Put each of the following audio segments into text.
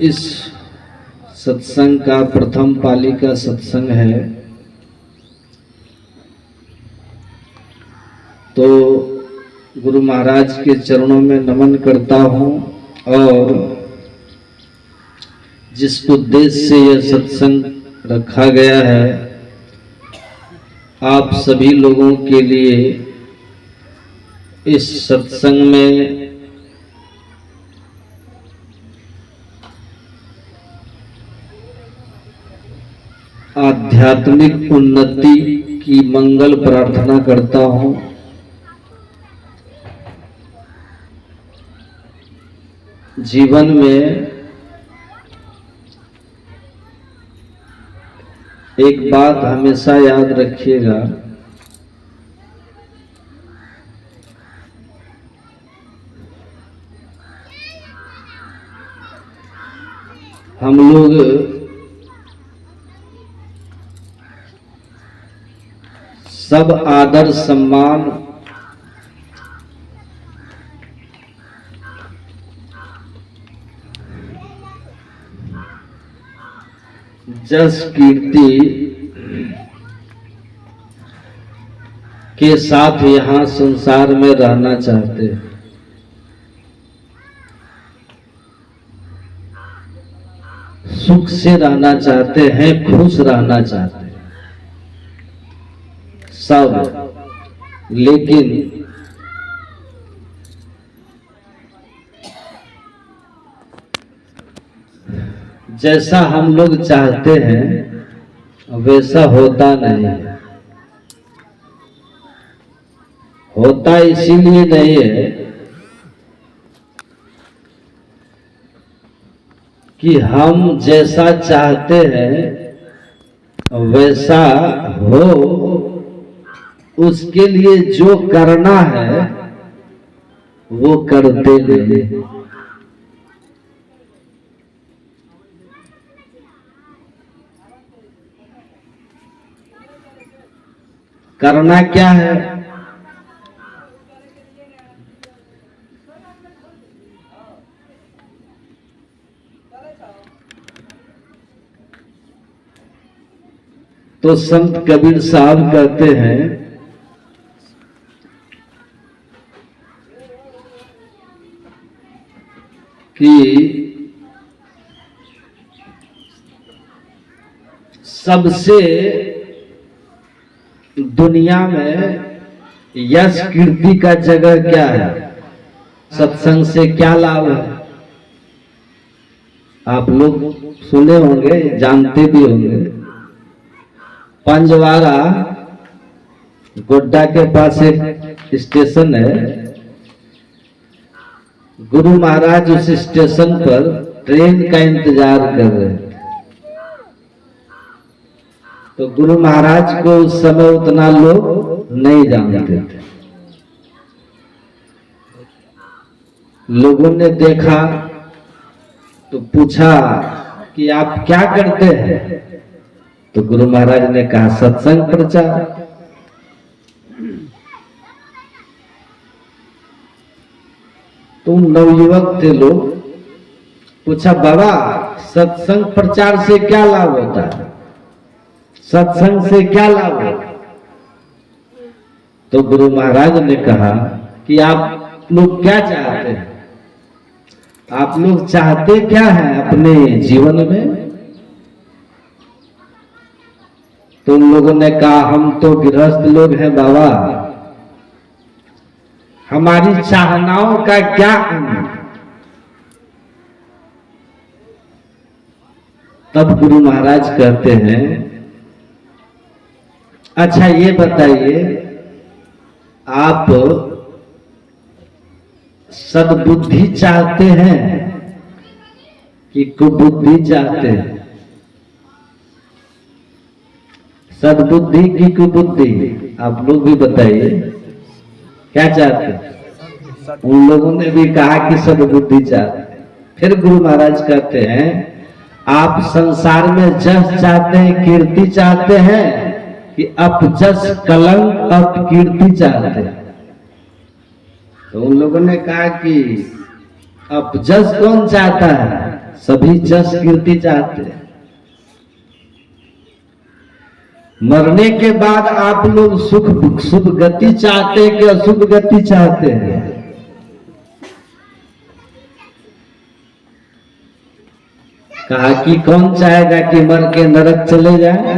इस सत्संग का प्रथम पाली का सत्संग है, तो गुरु महाराज के चरणों में नमन करता हूँ। और जिस उद्देश्य से यह सत्संग रखा गया है, आप सभी लोगों के लिए इस सत्संग में आध्यात्मिक उन्नति की मंगल प्रार्थना करता हूँ। जीवन में एक बात हमेशा याद रखिएगा, हम लोग सब आदर सम्मान जस कीर्ति के साथ यहाँ संसार में रहना चाहते हैं। सुख से रहना चाहते हैं, खुश रहना चाहते हैं सब, लेकिन जैसा हम लोग चाहते हैं वैसा होता नहीं है। होता इसीलिए नहीं है कि हम जैसा चाहते हैं वैसा हो, उसके लिए जो करना है वो करते नहीं। करना क्या है? तो संत कबीर साहब कहते हैं कि सबसे दुनिया में यश कीर्ति का जगह क्या है? सत्संग से क्या लाभ है? आप लोग सुने होंगे, जानते भी होंगे। पंजवारा गोड्डा के पास एक स्टेशन है। गुरु महाराज उस स्टेशन पर ट्रेन का इंतजार कर रहे थे। तो गुरु महाराज को उस समय उतना लोग नहीं जानते थे। लोगों ने देखा तो पूछा कि आप क्या करते हैं? तो गुरु महाराज ने कहा सत्संग प्रचार। तुम नवयुवक थे, लोग पूछा बाबा सत्संग प्रचार से क्या लाभ होता है? सत्संग से क्या लाभ होता है? तो गुरु महाराज ने कहा कि आप लोग क्या चाहते हैं? आप लोग चाहते क्या है अपने जीवन में? तो उन लोगों ने कहा हम तो गृहस्थ लोग हैं बाबा, हमारी चाहनाओं का क्या अंत? तब गुरु महाराज कहते हैं अच्छा ये बताइए, आप सद्बुद्धि चाहते हैं कि कुबुद्धि चाहते हैं? सद्बुद्धि की कुबुद्धि? आप लोग भी बताइए क्या चाहते हैं? उन लोगों ने भी कहा कि सद्बुद्धि चाहते हैं। फिर गुरु महाराज कहते हैं आप संसार में जस चाहते हैं, कीर्ति चाहते हैं कि अपजस कलंक अपकीर्ति चाहते हैं? तो उन लोगों ने कहा कि अपजस कौन चाहता है? सभी जस कीर्ति चाहते हैं। मरने के बाद आप लोग शुभ गति चाहते हैं कि अशुभ गति चाहते हैं? कहा कि कौन चाहेगा कि मर के नरक चले जाए,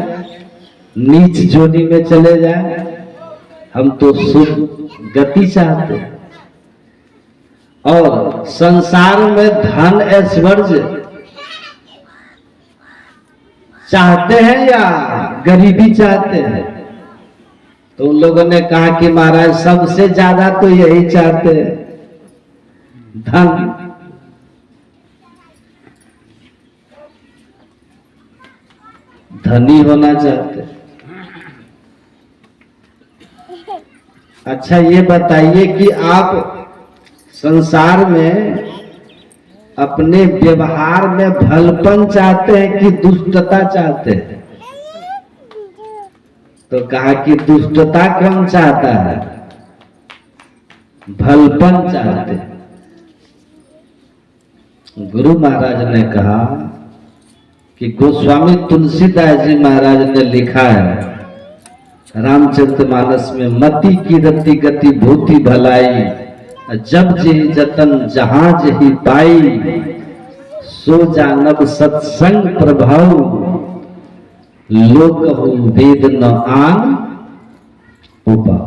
नीच जोनी में चले जाए? हम तो शुभ गति चाहते हैं। और संसार में धन ऐश्वर्य चाहते हैं या गरीबी चाहते हैं? तो उन लोगों ने कहा कि महाराज सबसे ज्यादा तो यही चाहते हैं, धन। धनी होना चाहते हैं। अच्छा ये बताइए कि आप संसार में अपने व्यवहार में भलपन चाहते हैं कि दुष्टता चाहते हैं? तो कहा कि दुष्टता कौन चाहता है, भलपन चाहते हैं। गुरु महाराज ने कहा कि गोस्वामी तुलसीदास जी महाराज ने लिखा है रामचरितमानस में, मति की रति गति भूति भलाई, जब जेहि जतन जहां जेहि पाई, सो जानब सत्संग प्रभाव, लोक हो वेद न आन उपाय।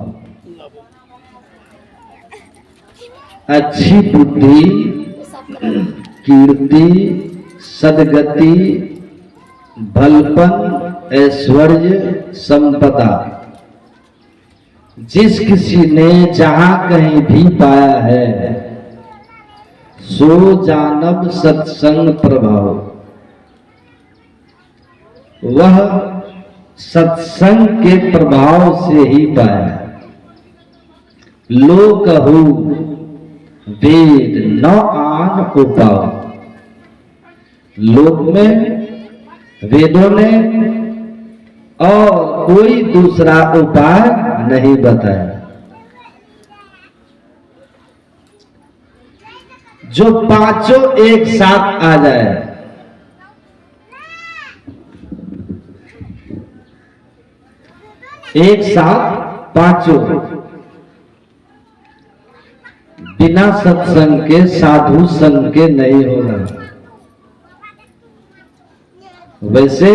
अच्छी बुद्धि, कीर्ति, सदगति, भलपन, ऐश्वर्य, संपदा जिस किसी ने जहां कहीं भी पाया है, सो जानब सत्संग प्रभाव, वह सत्संग के प्रभाव से ही पाया। लोक कहू वेद न आन उपाय, लोक में वेदों ने और कोई दूसरा उपाय नहीं बताया। जो पांचों एक साथ आ जाए, एक साथ पांचों, बिना सत्संग के, साधु संग के नहीं होगा। वैसे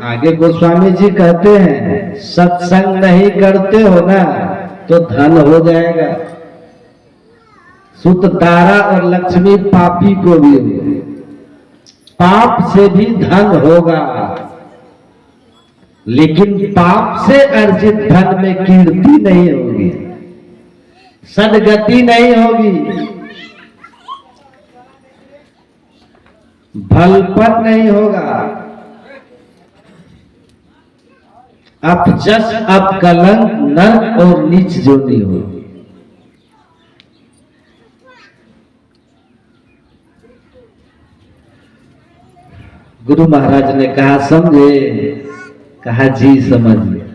आगे गोस्वामी जी कहते हैं, सत्संग नहीं करते हो ना तो धन हो जाएगा। सुत तारा और लक्ष्मी पापी को भी, पाप से भी धन होगा, लेकिन पाप से अर्जित धन में कीर्ति नहीं होगी, सदगति नहीं होगी, भलपन नहीं होगा, अपजस, अपकलंक, नर्क और नीच जोनी होगी। गुरु महाराज ने कहा समझे? कहा जी समझ लिया।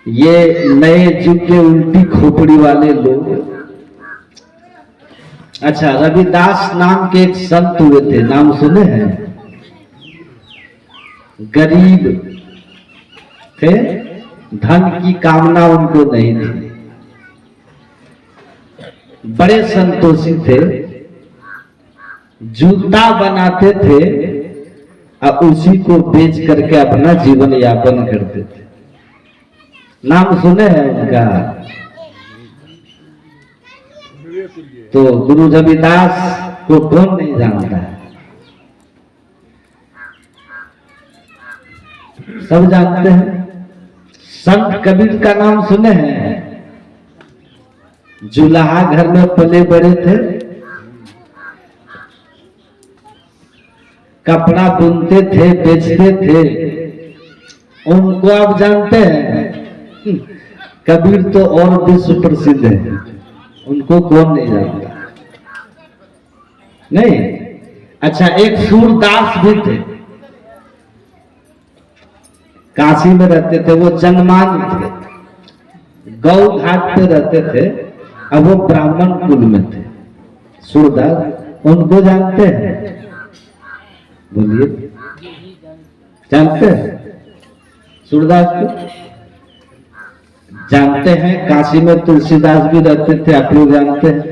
ये नए युग के उल्टी खोपड़ी वाले लोग, अच्छा रविदास नाम के एक संत हुए थे, नाम सुने हैं? गरीब थे, धन की कामना उनको नहीं थी, बड़े संतोषी थे, जूता बनाते थे और उसी को बेच करके अपना जीवन यापन करते थे। नाम सुने हैं उनका? तो गुरु रविदास को कौन नहीं जानता है? सब जानते हैं। संत कबीर का नाम सुने हैं? जुलाहा घर में पले बड़े थे, कपड़ा बुनते थे, बेचते थे। उनको आप जानते हैं? कबीर तो और विश्व प्रसिद्ध है, उनको कौन नहीं जानता? नहीं? अच्छा, एक सूरदास भी थे, काशी में रहते थे, वो जनमान थे, गौ घाट पे रहते थे, अब वो ब्राह्मण कुल में थे, सूरदास। उनको जानते हैं? बोलिए, जानते हैं? सूरदास को जानते हैं। काशी में तुलसीदास भी रहते थे, आप लोग जानते हैं।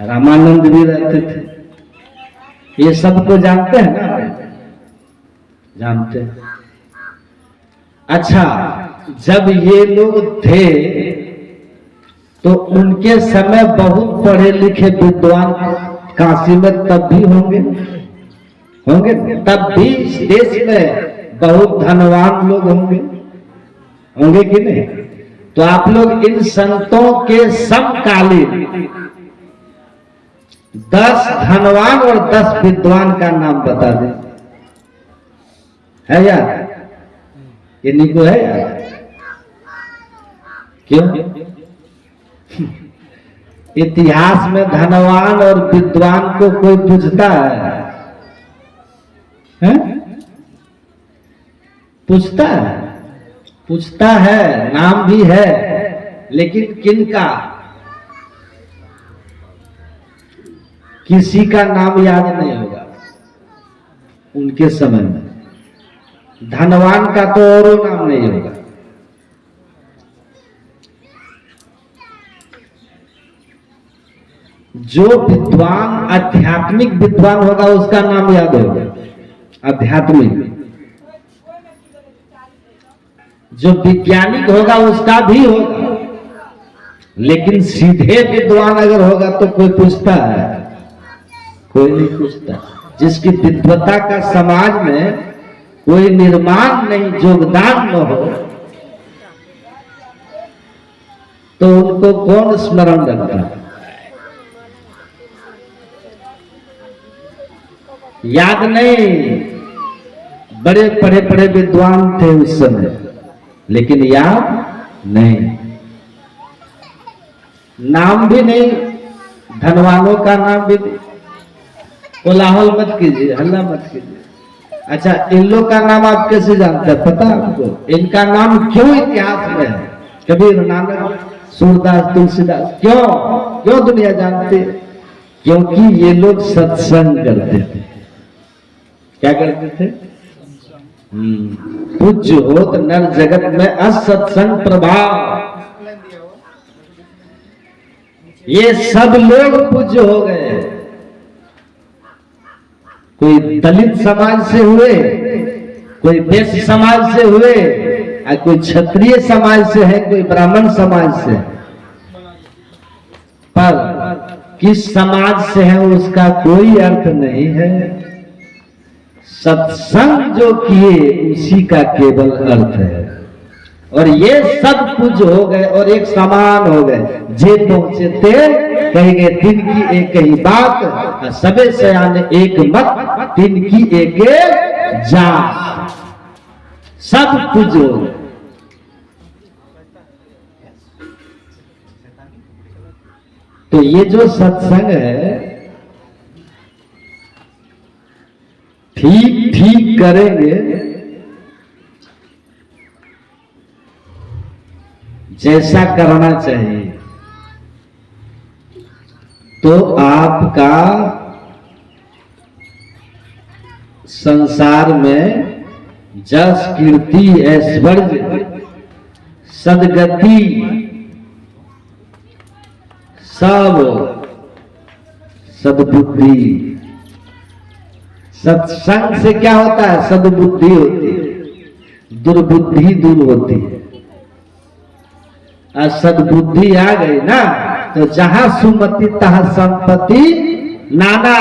रामानंद भी रहते थे। ये सबको जानते हैं ना? जानते हैं। अच्छा, जब ये लोग थे तो उनके समय बहुत पढ़े लिखे विद्वान काशी में तब भी होंगे, होंगे तब भी इस देश में बहुत धनवान लोग होंगे, होंगे कि नहीं? तो आप लोग इन संतों के समकालीन 10 धनवान और 10 विद्वान का नाम बता दें। है यार? इन्हीं को है यार? क्यों? इतिहास में धनवान और विद्वान को कोई पूछता है? पूछता है? पूछता है, नाम भी है, लेकिन किनका? किसी का नाम याद नहीं होगा उनके समय में। धनवान का तो और नाम नहीं होगा। जो विद्वान आध्यात्मिक विद्वान होगा उसका नाम याद होगा, आध्यात्मिक। जो वैज्ञानिक होगा उसका भी होगा, लेकिन सीधे विद्वान अगर होगा तो कोई पूछता है? कोई नहीं पूछता। जिसकी विद्वता का समाज में कोई निर्माण नहीं, योगदान न हो, तो उनको कौन स्मरण रखता है? याद नहीं। बड़े पढ़े पढ़े विद्वान थे उस समय, लेकिन याद नहीं। नाम भी नहीं, धनवानों का नाम भी नहीं। कोलाहल मत कीजिए, हल्ला मत कीजिए। अच्छा, इन लोग का नाम आप कैसे जानते हैं? पता है आपको? इनका नाम क्यों इतिहास में है? कबीर, नानक, सूरदास, तुलसीदास, क्यों दुनिया जानती है? क्योंकि ये लोग सत्संग करते थे। क्या करते थे? पूज्य होत नर जगत में असत्संग प्रभाव। ये सब लोग पूज्य हो गए। कोई दलित समाज से हुए, कोई वैश्य समाज से हुए, कोई क्षत्रिय समाज से है, कोई ब्राह्मण समाज से। पर किस समाज से है उसका कोई अर्थ नहीं है। सत्संग जो किए उसी का केवल अर्थ है। और ये सब कुछ हो गए और एक समान हो गए। जे पहुंचे थे कहेंगे दिन की एक ही बात, सबे सयाने एक मत, दिन की एक जात। सब कुछ हो गए। तो ये जो सत्संग है, ठीक ठीक करेंगे, जैसा करना चाहिए, तो आपका संसार में जस, कीर्ति, ऐश्वर्य, सदगति सब, सद्बुद्धि। सत्संग से क्या होता है? सद्बुद्धि होती है, दुर्बुद्धि दूर होती है। और सद्बुद्धि आ गई ना, तो जहां सुमति तहां संपत्ति नाना,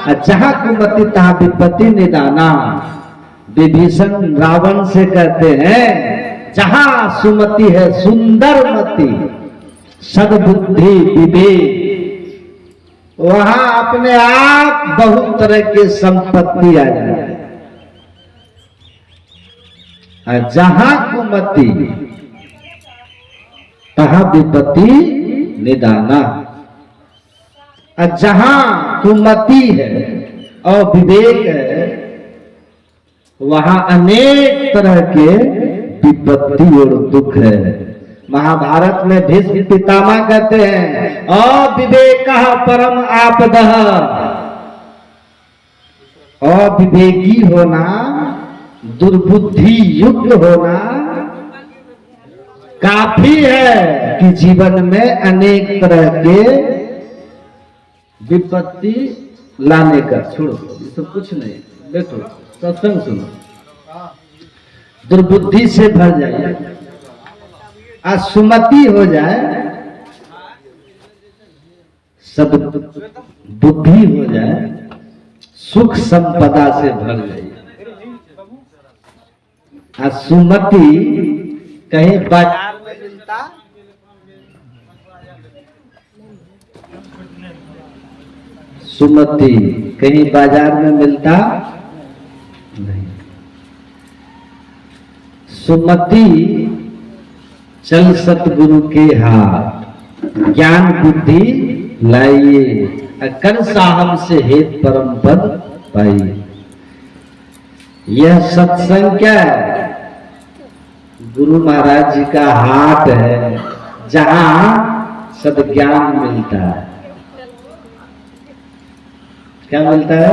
और जहां कुमति तहां विपत्ति निदाना। विभीषण रावण से कहते हैं, जहां सुमति है सुंदर मति, सद्बुद्धि विवेक, वहां अपने आप बहुत तरह की संपत्ति आ जाए। और जहां कुमति तहां विपत्ति निदाना। और जहां कुमति है और विवेक है, वहां अनेक तरह के विपत्ति और दुख है। महाभारत में भीष्म पितामह कहते हैं, अविवेकः परम आपदः अविवेकी होना, दुर्बुद्धि युक्त होना काफी है कि जीवन में अनेक तरह के विपत्ति लाने का। छोड़ो ये सब कुछ नहीं, बैठो सत्संग सुनो। दुर्बुद्धि से भर जाए, असुमति हो जाए, सब बुद्धि हो जाए, सुख संपदा से भर जाए। असुमति कहीं बाजार में मिलता, सुमति कहीं बाजार में मिलता नहीं। सुमति चल सतगुरु के हाथ, ज्ञान बुद्धि लाइए, अकर साहब से हेत परम पद पाइए। यह सत्संग क्या है? गुरु महाराज जी का हाट है, जहां सद्ज्ञान मिलता है। क्या मिलता है?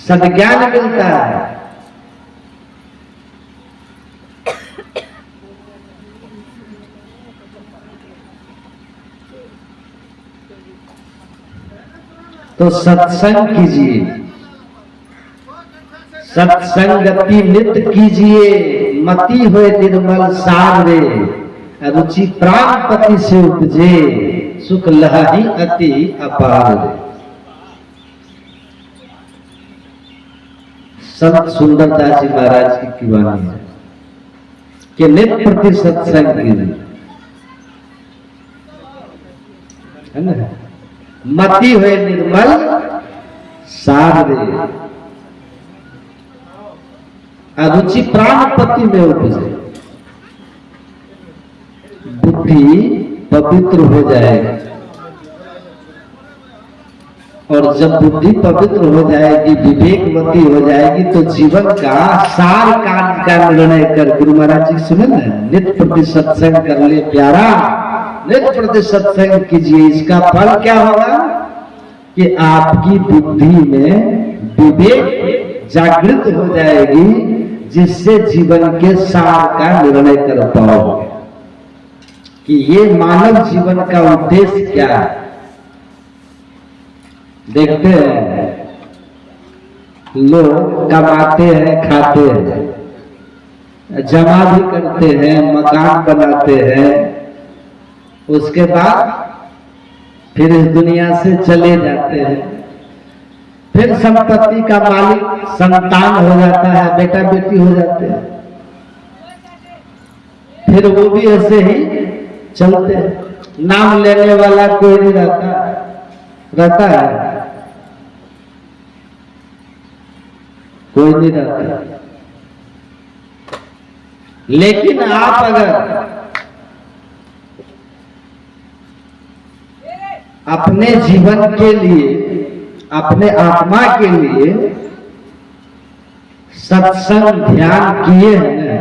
सद्ज्ञान मिलता है। तो सत्संग कीजिए, सत्संगति नित्य कीजिए, मति होए निर्मल सार रे, रुचि प्राणपति से उपजे, सुख लहरी अति अपार रे। संत सुंदरदास जी महाराज की वाणी है कि नित्य प्रति सत्संग कीजिए, है ना। मति हुए निर्मल सार रे, अरुचि प्राणपति में उपजे, बुद्धि पवित्र हो जाएगी। और जब बुद्धि पवित्र हो जाएगी, विवेकवती हो जाएगी, तो जीवन का सार कार्य का निर्णय कर। गुरु महाराज जी सुने ना, नित्य प्रति सत्संग कर ले प्यारा, नित्य प्रति सत्संग कीजिए। इसका फल क्या होगा कि आपकी बुद्धि में विवेक जागृत हो जाएगी, जिससे जीवन के सार का निर्णय कर पाओगे कि ये मानव जीवन का उद्देश्य क्या है। देखते हैं लोग कमाते हैं, खाते हैं, जमा भी करते हैं, मकान बनाते हैं, उसके बाद फिर इस दुनिया से चले जाते हैं। फिर संपत्ति का मालिक संतान हो जाता है, बेटा बेटी हो जाते हैं, फिर वो भी ऐसे ही चलते हैं। नाम लेने वाला कोई नहीं रहता है, कोई नहीं रहता। लेकिन आप अगर अपने जीवन के लिए, अपने आत्मा के लिए सत्संग ध्यान किए हैं,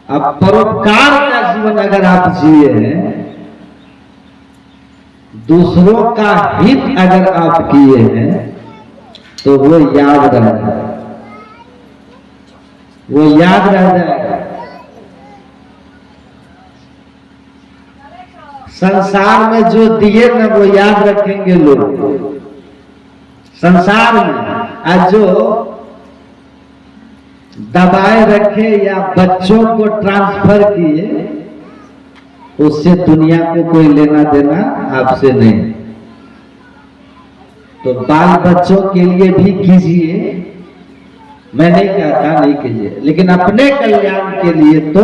अब परोपकार का जीवन अगर आप जिए हैं, दूसरों का हित अगर आप किए हैं, तो वो याद रह जाएगा, वो याद रह जाएगा। संसार में जो दिए ना वो याद रखेंगे लोग। संसार में आज जो दबाए रखे या बच्चों को ट्रांसफर किए, उससे दुनिया को कोई लेना देना आपसे नहीं। तो बाल बच्चों के लिए भी कीजिए, मैं नहीं कहता नहीं कीजिए, लेकिन अपने कल्याण के लिए तो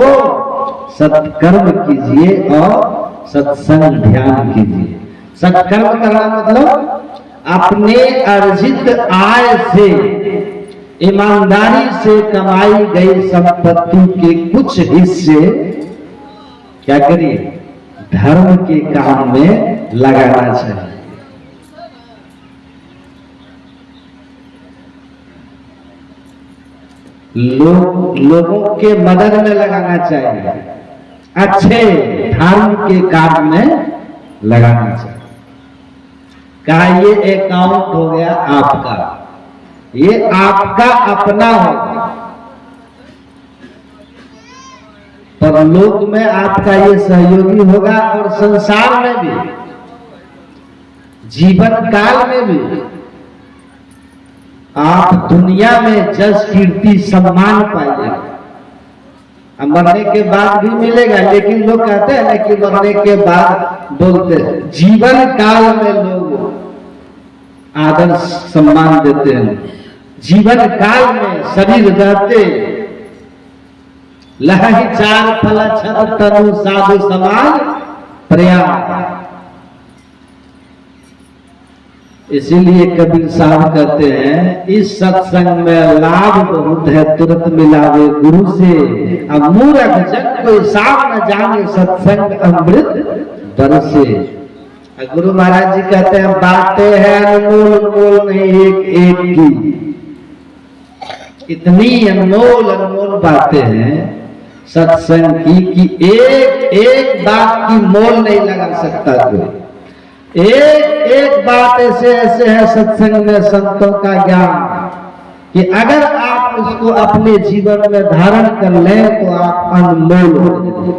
सत्कर्म कीजिए और सत्संग ध्यान कीजिए। सत्कर्म करना मतलब अपने अर्जित आय से, ईमानदारी से कमाई गई संपत्ति के कुछ हिस्से क्या करिए, धर्म के काम में लगाना चाहिए। लोगों के मदद में लगाना चाहिए, अच्छे धर्म के काम में लगाना चाहिए। कहा ये अकाउंट हो गया आपका, ये आपका अपना होगा, परलोक में आपका ये सहयोगी होगा और संसार में भी, जीवन काल में भी आप दुनिया में जस कीर्ति सम्मान पाइएगा। मरने के बाद भी मिलेगा, लेकिन लोग कहते हैं ना कि मरने के बाद बोलते हैं, जीवन काल में लोग आदर सम्मान देते हैं। जीवन काल में शरीर रहते लहहि चार फल छत तनु साधु समाज प्रयाग। इसीलिए कबीर साहब कहते हैं, इस सत्संग में लाभ बहुत है, तुरंत मिलावे गुरु से। अब मूर्ख जन कोई साथ न जाने, सत्संग अमृत बरसे। गुरु महाराज जी कहते हैं, बातें हैं अनमोल मोल नहीं एक एक की, इतनी अनमोल अनमोल बातें हैं सत्संग की कि एक एक बात की मोल नहीं लगा सकता कोई। एक एक बात ऐसे ऐसे है सत्संग में संतों का ज्ञान कि अगर आप उसको अपने जीवन में धारण कर लें तो आप अनमोल हो जाएंगे,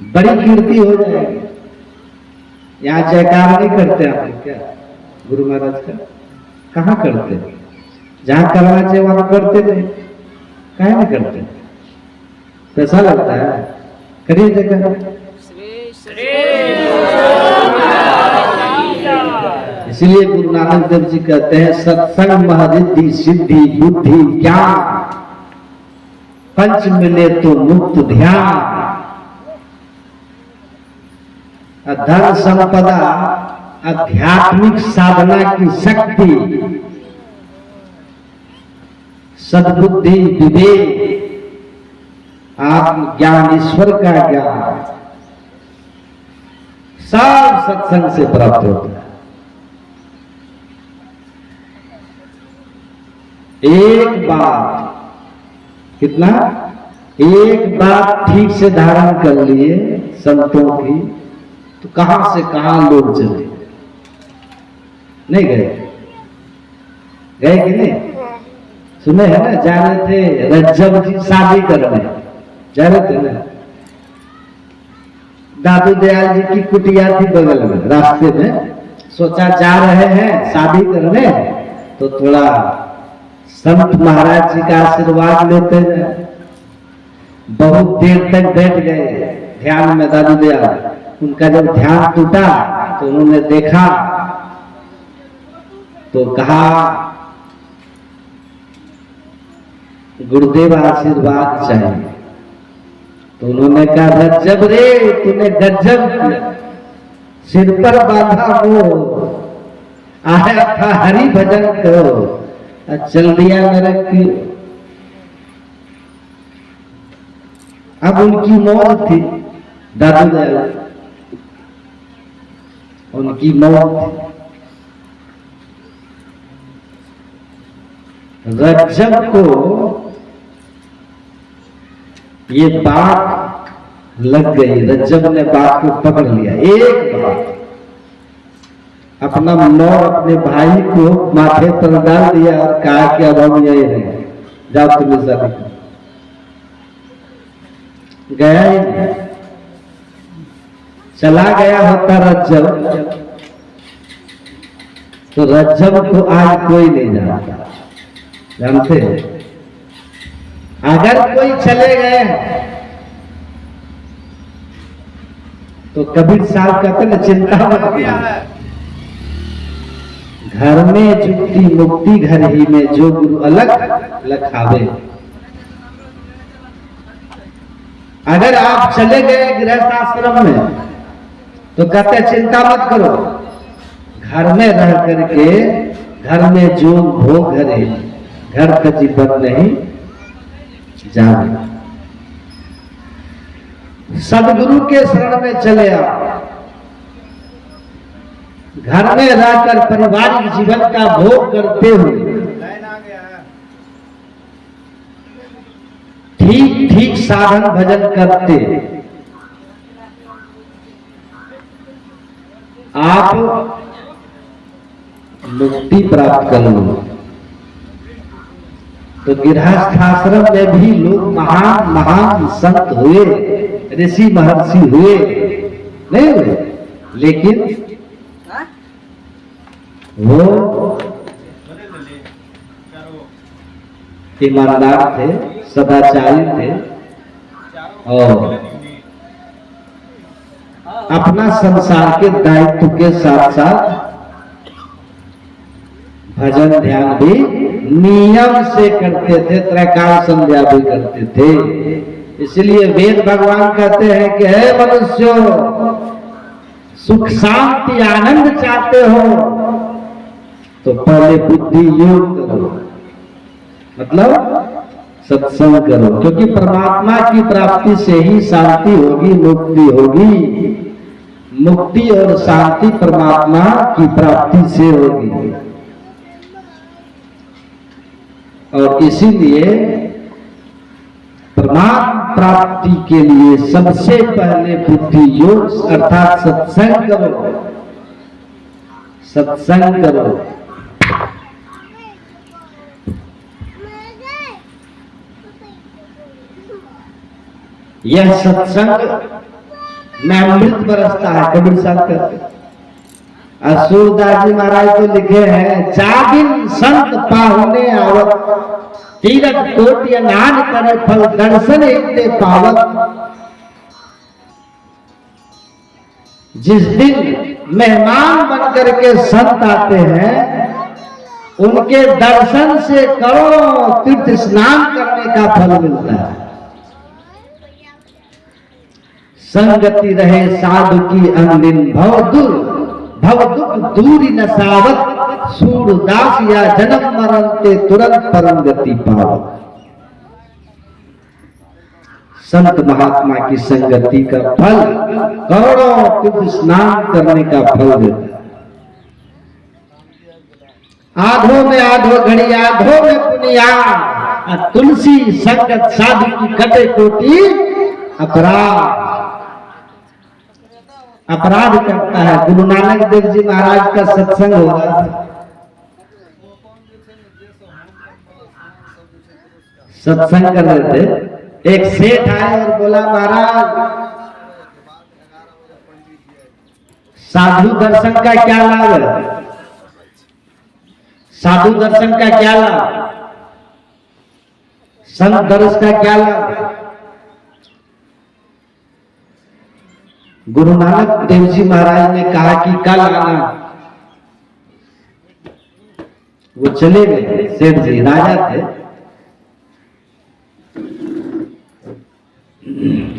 बड़ी कीर्ति हो जाएगी। यहाँ जयकार नहीं करते आप क्या गुरु महाराज का? कहाँ करते? जहां करना चाहिए वहां करते नहीं, काहे नहीं करते? पैसा लगता है, करिए जगह। इसीलिए गुरु नानक देव जी कहते हैं, सत्संग महरिद्धि सिद्धि बुद्धि ज्ञान, पंच मिले तो मुक्त ध्यान। धन संपदा आध्यात्मिक साधना की शक्ति, सद्बुद्धि विवेक, आत्मज्ञान ईश्वर का ज्ञान, सब सत्संग से प्राप्त होता है। एक बात, कितना? एक बात ठीक से धारण कर लिए संतों की तो कहां से कहां लोग चले। नहीं गए? गए कि नहीं? सुने है ना, जा रहे थे रज्जब जी शादी करने, जा रहे थे ना, दादू दयाल जी की कुटिया थी बगल में, रास्ते में। सोचा जा रहे हैं शादी करने तो थोड़ा संत महाराज जी का आशीर्वाद लेते हैं। बहुत देर तक बैठ गए ध्यान में दादू दयाल। उनका जब ध्यान टूटा तो उन्होंने देखा तो कहा, गुरुदेव आशीर्वाद चाहिए। तो उन्होंने कहा, रज्जब रे तूने गज्जब किया, सिर पर बांधा हो, आया था हरि भजन करो, चल दिया नरक की। अब उनकी मौत थी, दादू दयाल उनकी मौत थी। रज्जब को ये बात लग गई, रज्जब ने बात को पकड़ लिया। एक बात, अपना मोर अपने भाई को माथे पर डाल दिया और कहा कि अब हम यही हैं, जाओ तुम्हें शादी। गया ही नहीं, चला गया होता रज्जब तो रज्जब को आज कोई नहीं जानता, जानते हैं? अगर कोई चले गए तो कबीर साहब कहते ना, चिंता मत किया, घर में जुक्ति मुक्ति घर ही में, जो गुरु अलग लखावे। अगर आप चले गए गृहस्थ आश्रम में तो कहते चिंता मत करो, घर में रह करके घर में जो भोग घरे, घर का जीवन नहीं जाने। सदगुरु के शरण में चले आओ, घर में रहकर पारिवारिक जीवन का भोग करते हुए ठीक ठीक साधन भजन करते आप मुक्ति प्राप्त कर लो। तो गृहस्थ आश्रम में भी लोग महान महान संत हुए, ऋषि महर्षि हुए, नहीं हुए, लेकिन वो ईमानदार थे, सदाचारी थे और अपना संसार के दायित्व के साथ साथ भजन ध्यान भी नियम से करते थे, त्रैकाल संध्या भी करते थे। इसलिए वेद भगवान कहते हैं कि हे मनुष्यों, सुख शांति आनंद चाहते हो तो पहले बुद्धि योग करो, मतलब सत्संग करो, क्योंकि परमात्मा की प्राप्ति से ही शांति होगी, मुक्ति होगी। मुक्ति और शांति परमात्मा की प्राप्ति से होगी। और इसीलिए परमात्मा प्राप्ति के लिए सबसे पहले बुद्धि योग अर्थात सत्संग करो, सत्संग करो। यह सत्संग में अमृत बरसता है। कबीर साहब कहते हैं, सूरदास जी महाराज तो लिखे हैं, जागिन संत पाहुने आवत, तीरथ कोटि नान करे फल, दर्शन इतने पावत। जिस दिन मेहमान बनकर के संत आते हैं, उनके दर्शन से करोड़ों तीर्थ स्नान करने का फल मिलता है। संगति रहे साधु की अंदिन, भव दुख दूरी न सावत, सूरदास या जन्म मरण ते तुरंत परम गति पावत। संत महात्मा की संगति का फल करोड़ों तीर्थ स्नान करने का फल देता है। आधो में आधो घड़ी, आधो में पुनिया, तुलसी संगत साधु की कटे कोटि अपराध। अपराध करता है। गुरु नानक देव जी महाराज का सत्संग हो रहा था, सत्संग कर रहे थे। एक सेठ आए और बोला, महाराज साधु दर्शन का क्या लाभ है? साधु दर्शन का क्या लाभ? संत दर्शन का क्या लाभ? गुरु नानक देव जी महाराज ने कहा कि कल आना। वो चले गए। सेठ जी राजा थे,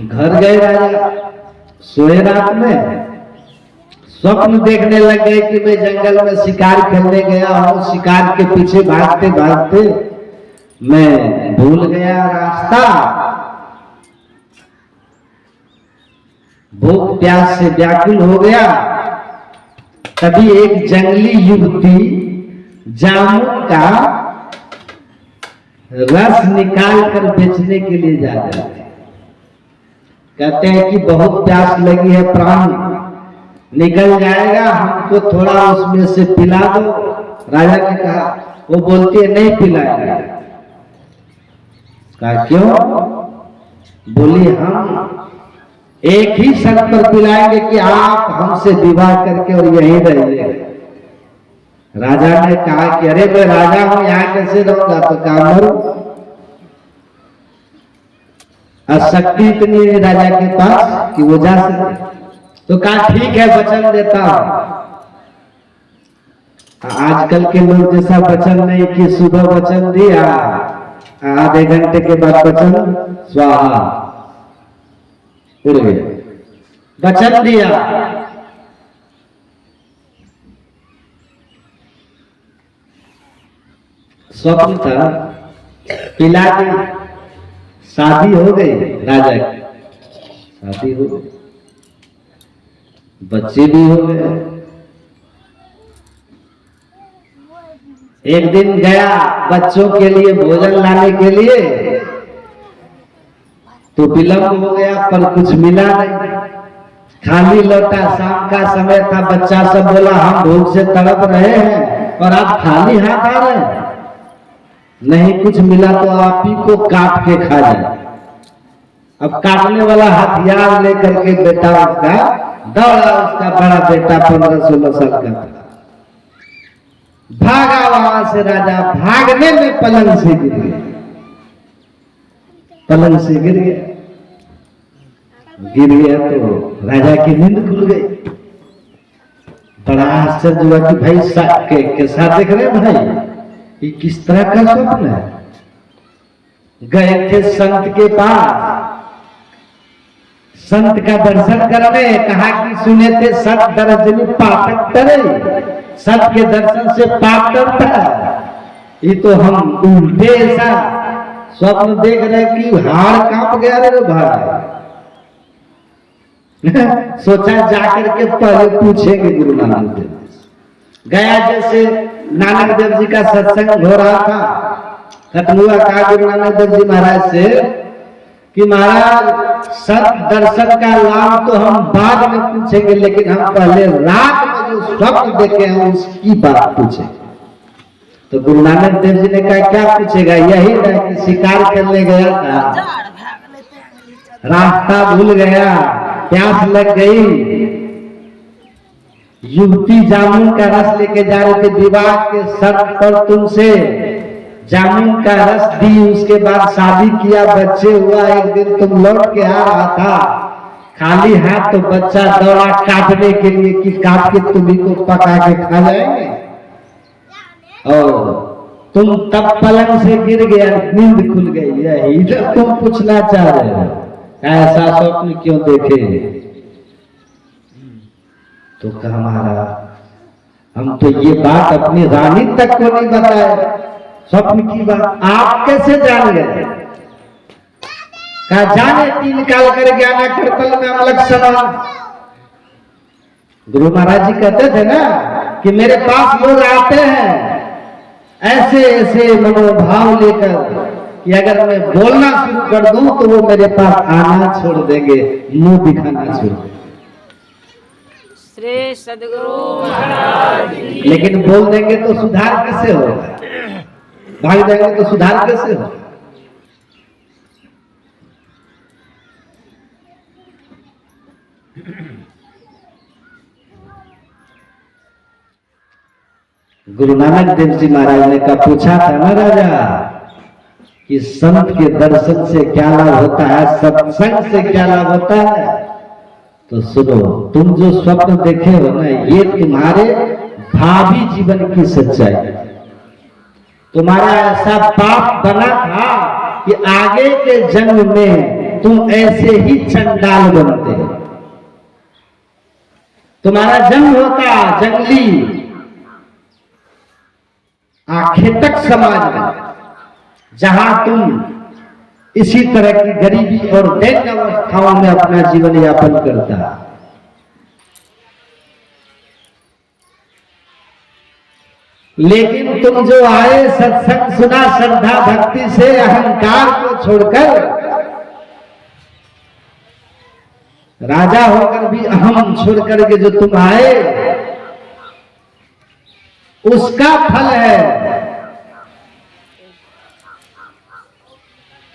घर गए राजा, सोए रात में, स्वप्न देखने लग गए कि मैं जंगल में शिकार खेलने गया हूं, शिकार के पीछे भागते भागते मैं भूल गया रास्ता, भूख प्यास से व्याकुल हो गया। तभी एक जंगली युवती जामुन का रस निकाल कर बेचने के लिए जा रही है। कहते हैं कि बहुत प्यास लगी है, प्राण निकल जाएगा, हमको थोड़ा उसमें से पिला दो। राजा ने कहा, वो बोलती है नहीं पिलाएगा। कहा क्यों? बोली हम एक ही शर्त पर पिलाएंगे कि आप हमसे विवाह करके और यहीं रहिए। राजा ने कहा कि अरे मैं राजा हूं, यहाँ कैसे रहूंगा? तो कहा मरो। शक्ति इतनी है राजा के पास कि वो जा सके। तो कहा ठीक है, वचन देता हूं। आजकल के लोग जैसा वचन नहीं कि सुबह वचन दिया, आधे घंटे के बाद वचन स्वाहा, उड़ गए। वचन दिया, स्वप्न था, पिला दी, शादी हो गई। राजा की शादी हो गई, बच्चे भी हो गए। एक दिन गया बच्चों के लिए भोजन लाने के लिए, तो विलंब हो गया पर कुछ मिला नहीं, खाली लौटा। शाम का समय था, बच्चा सब बोला हम भूख से तड़प रहे हैं, और आप खाली हाथ आ रहे हैं। नहीं कुछ मिला तो आप ही को काट के खा जाए। अब काटने वाला हथियार लेकर के बेटा उसका दौड़ा, उसका बड़ा बेटा 15-16 साल का था। भागा वहां से राजा, भागने में पलंग से गिर गया, पलंग से गिर गया। गिर गया तो राजा की नींद खुल गई। बड़ा आश्चर्य हुआ कि भाई कैसा देख रहे हैं भाई, ये किस तरह का स्वप्न है। गए थे संत के पास, संत का दर्शन करने, कहा कि सुने थे सत दर्जनी पाठक करे, सत के दर्शन से पाप करता है। ये तो हम उल्टे ऐसा स्वप्न देख रहे कि हार कांप गया रे भाई। सोचा जाकर के पहले पूछेंगे गुरु नानक देव। गया जैसे नानक देव जी का सत्संग हो रहा था, खत्म हुआ, कहा गुरु नानक देव जी महाराज से कि महाराज सत दर्शन का लाभ तो हम बाद में पूछेंगे, लेकिन हम पहले रात में जो स्वप्न देखे हैं उसकी बात पूछेंगे। तो गुरु नानक देव जी ने कहा क्या पूछेगा, यही है कि शिकार करने गया था, रास्ता भूल गया, प्यास लग गई, युवती जामुन का रस लेके जा रहे थे, विवाह के शर्त पर तुमसे जामुन का रस दी, उसके बाद शादी किया, बच्चे हुआ, एक दिन तुम लौट के आ रहा था खाली हाथ, तो बच्चा दौड़ा काटने के लिए कि काट के तुम्ही को पका के खा जाएंगे, और तुम तब पलंग से गिर गया, नींद खुल गई। यही जब तुम पूछना चाह रहे हो, ऐसा स्वप्न क्यों देखे। तो कहा महाराज हम तो ये बात अपनी रानी तक को नहीं बताए, स्वप्न की बात आप कैसे जान गए। कहा जाने तीन काल कर ज्ञाना करतल में अमलक समान। गुरु महाराज जी कहते थे ना कि मेरे पास लोग आते हैं ऐसे ऐसे मनोभाव लेकर कि अगर मैं बोलना शुरू कर दूं तो वो मेरे पास आना छोड़ देंगे, मुंह दिखाना छोड़ देंगे। श्री सद्गुरु महाराज, लेकिन बोल देंगे तो सुधार कैसे होगा, भाग जाएंगे तो सुधार कैसे होगा। गुरु नानक देव जी महाराज ने का पूछा था ना राजा कि संत के दर्शन से क्या लाभ होता है, सत्संग से क्या लाभ होता है। तो सुनो, तुम जो स्वप्न देखे हो ना, ये तुम्हारे भावी जीवन की सच्चाई है। तुम्हारा ऐसा पाप बना था कि आगे के जन्म में तुम ऐसे ही चंडाल बनते। तुम्हारा जन्म होता जंगली आखेटक समाज में, जहां तुम इसी तरह की गरीबी और दैन्य अवस्थाओं में अपना जीवन यापन करता। लेकिन तुम जो आए, सत्संग सुना, श्रद्धा भक्ति से अहंकार को छोड़कर, राजा होकर भी अहम छोड़कर के जो तुम आए, उसका फल है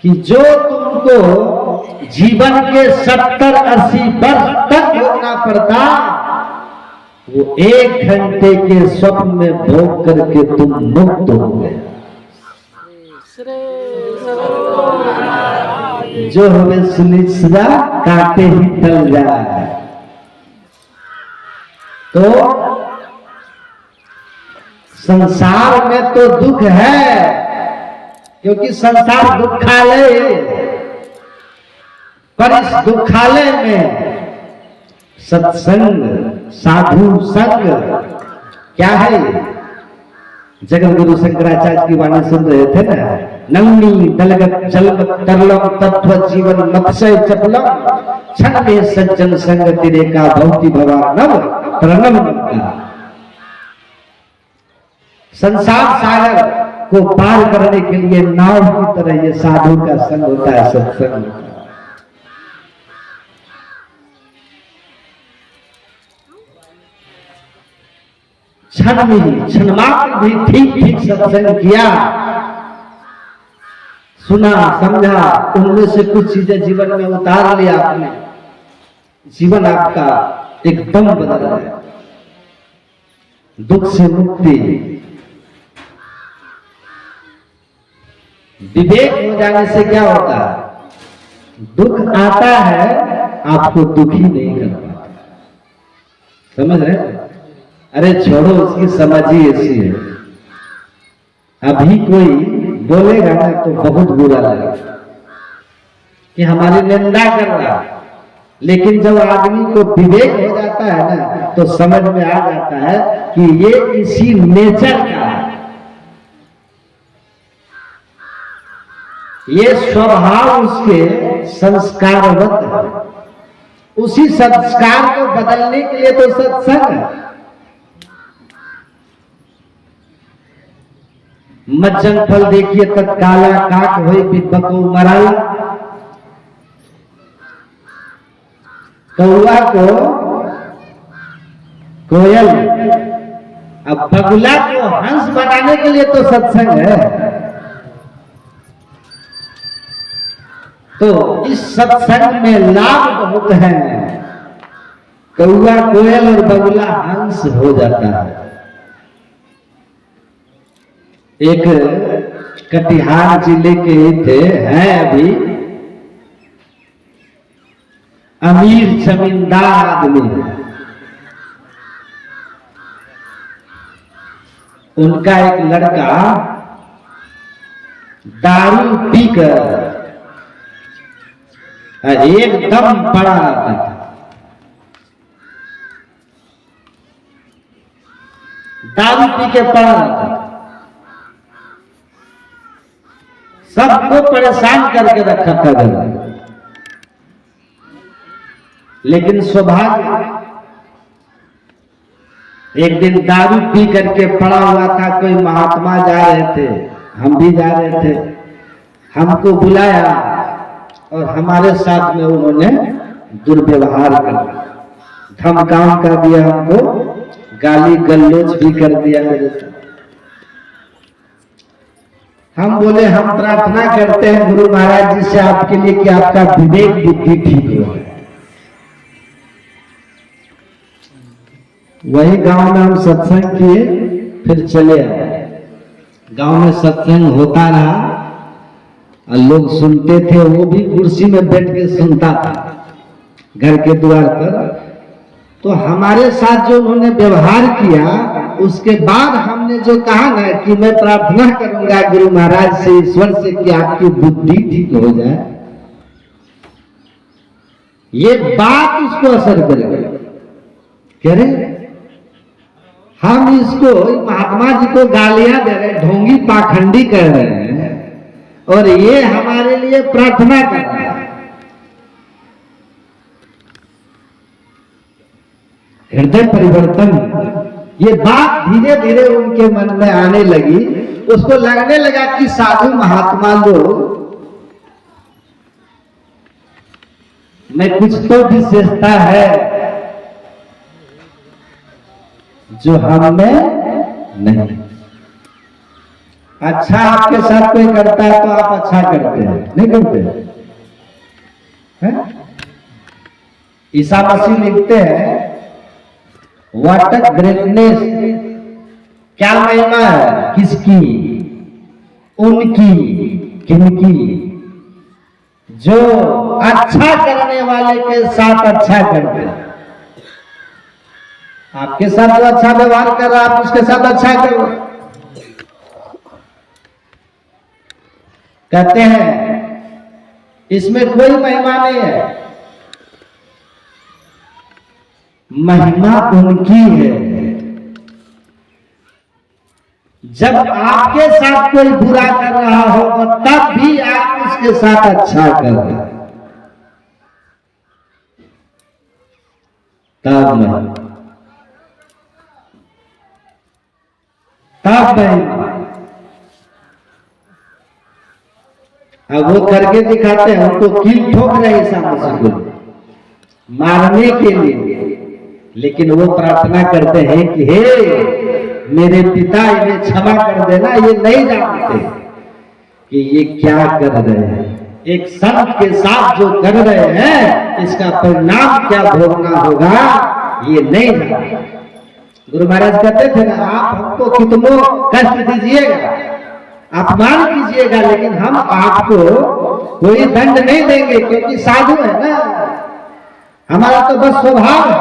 कि जो तुमको जीवन के 70-80 वर्ष तक भोगना पड़ता, वो 1 घंटे के स्वप्न में भोग करके तुम मुक्त हो गए। जो हमें सुनिश्चित काटे ही टल जाए। तो संसार में तो दुख है, क्योंकि संसार दुखालय है, पर इस दुखालय में सत्संग, साधु संग क्या है। जगत गुरु शंकराचार्य की वाणी सुन रहे थे ना, नंदी दलगत जलमत तरलम तत्व जीवन मत्स्य चपलम, क्षण में सज्जन संग तेरे का भौति भवानव प्रणव का। संसार सागर को पार करने के लिए नाव की तरह ये साधु का संग होता है, सत्संग। क्षण में ही, क्षण मात्र भी ठीक ठीक सत्संग किया, सुना समझा, उनमें से कुछ चीजें जीवन में उतार लिया आपने, जीवन आपका एकदम बदल गया। दुख से मुक्ति, विवेक हो जाने से क्या होता है? दुख आता है, आपको दुखी नहीं कर पाता। समझ रहे? अरे छोड़ो, उसकी समझ ही ऐसी है। अभी कोई बोलेगा ना तो बहुत बुरा लगेगा कि हमारी निंदा कर रहा है, लेकिन जब आदमी को विवेक हो जाता है ना तो समझ में आ जाता है कि ये इसी नेचर का है, ये स्वभाव उसके संस्कारवत है। उसी संस्कार को बदलने के लिए तो सत्संग है। मज्जन फल देखिए तत्काला, काक होई पिपको मराला। कौआ को कोयल, अब बगुला को हंस बनाने के लिए तो सत्संग है। तो इस सत्संग में लाभ बहुत है। कौआ कोयल और बगुला हंस हो जाता है। एक कटिहार जिले के थे, हैं अभी, अमीर जमींदार आदमी, उनका एक लड़का दारू पीकर एकदम पड़ा रहता था। दारू पी के पड़ा रहता था, सबको परेशान करके रखा था घर में। लेकिन सौभाग्य, एक दिन दारू पी करके पड़ा हुआ था, कोई महात्मा जा रहे थे, हम भी जा रहे थे, हमको बुलाया और हमारे साथ में उन्होंने दुर्व्यवहार कर दिया, धमकाम कर दिया, हमको गाली गलौज भी कर दिया मेरे साथ। हम बोले हम प्रार्थना करते हैं गुरु महाराज जी से आपके लिए कि आपका विवेक बुद्धि ठीक हो। वही गांव में हम सत्संग किए, फिर चले आए। गांव में सत्संग होता रहा और लोग सुनते थे, वो भी कुर्सी में बैठ के सुनता था घर के द्वार पर। तो हमारे साथ जो उन्होंने व्यवहार किया, उसके बाद हमने जो कहा ना कि मैं प्रार्थना करूंगा गुरु महाराज से, ईश्वर से कि आपकी बुद्धि ठीक हो जाए, ये बात उसको असर करेगा। कह रहे हम इसको, महात्मा जी को गालियां दे रहे, ढोंगी पाखंडी कर रहे हैं, और ये हमारे लिए प्रार्थना कर रहा है। हृदय परिवर्तन, ये बात धीरे धीरे उनके मन में आने लगी। उसको लगने लगा कि साधु महात्मा लोग में कुछ तो विशेषता है जो हम में नहीं। अच्छा आपके साथ कोई करता है तो आप अच्छा करते हैं, नहीं करते हैं? ईसा मसीह लिखते हैं, व्हाट अ ग्रेटनेस, क्या महिमा है, किसकी, उनकी, किनकी, जो अच्छा करने वाले के साथ अच्छा करते हैं। आपके साथ जो अच्छा व्यवहार कर रहा है, आप उसके साथ अच्छा करो। कहते हैं इसमें कोई महिमा नहीं है, महिमा उनकी है। जब आपके साथ कोई बुरा कर रहा हो तब भी आप उसके साथ अच्छा कर रहे हैं, तब नहीं, तब नहीं। अब वो करके दिखाते हैं, उनको कील ठोक रहे ईसा मसीह को मारने के लिए, लेकिन वो प्रार्थना करते हैं कि हे मेरे पिता इन्हें क्षमा कर देना, ये नहीं जानते कि ये क्या कर रहे हैं। एक संत के साथ जो कर रहे हैं इसका परिणाम क्या भोगना होगा ये नहीं जानते। गुरु महाराज कहते थे ना, आप हमको कितनों कष्ट दीजिएगा, अपमान कीजिएगा, लेकिन हम आपको कोई दंड नहीं देंगे, क्योंकि साधु है ना, हमारा तो बस स्वभाव है।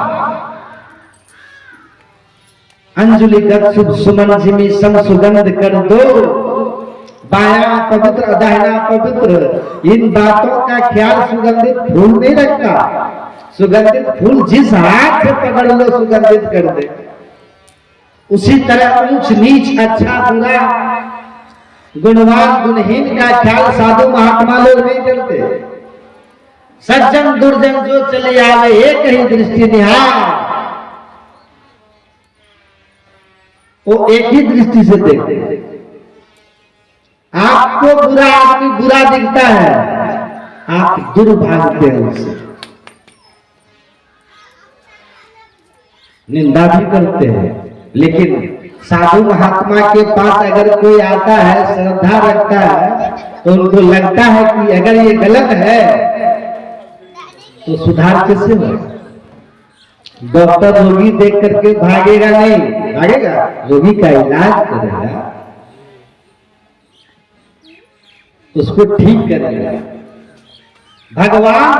अंजलि गत शुभ सुमन जिमी सम सुगंध कर दो, बाया पवित्र दाहिना पवित्र, इन बातों का ख्याल सुगंधित फूल नहीं रखता। सुगंधित फूल जिस हाथ से पकड़ लो सुगंधित कर दे। उसी तरह ऊंच नीच अच्छा बुरा गुणवान गुणहीन का ख्याल साधु महात्मा लोग नहीं करते। सज्जन दुर्जन जो चले आवे एक ही दृष्टि निहार, वो एक ही दृष्टि से देखते हैं। आपको बुरा आदमी बुरा दिखता है, आप दूर भागते हैं उससे, निंदा भी करते हैं। लेकिन साधु महात्मा के पास अगर कोई आता है, श्रद्धा रखता है, तो उनको लगता है कि अगर ये गलत है तो सुधार कैसे हो। डॉक्टर रोगी देख करके भागेगा नहीं, भागेगा, रोगी का इलाज करेगा, उसको ठीक करेगा। भगवान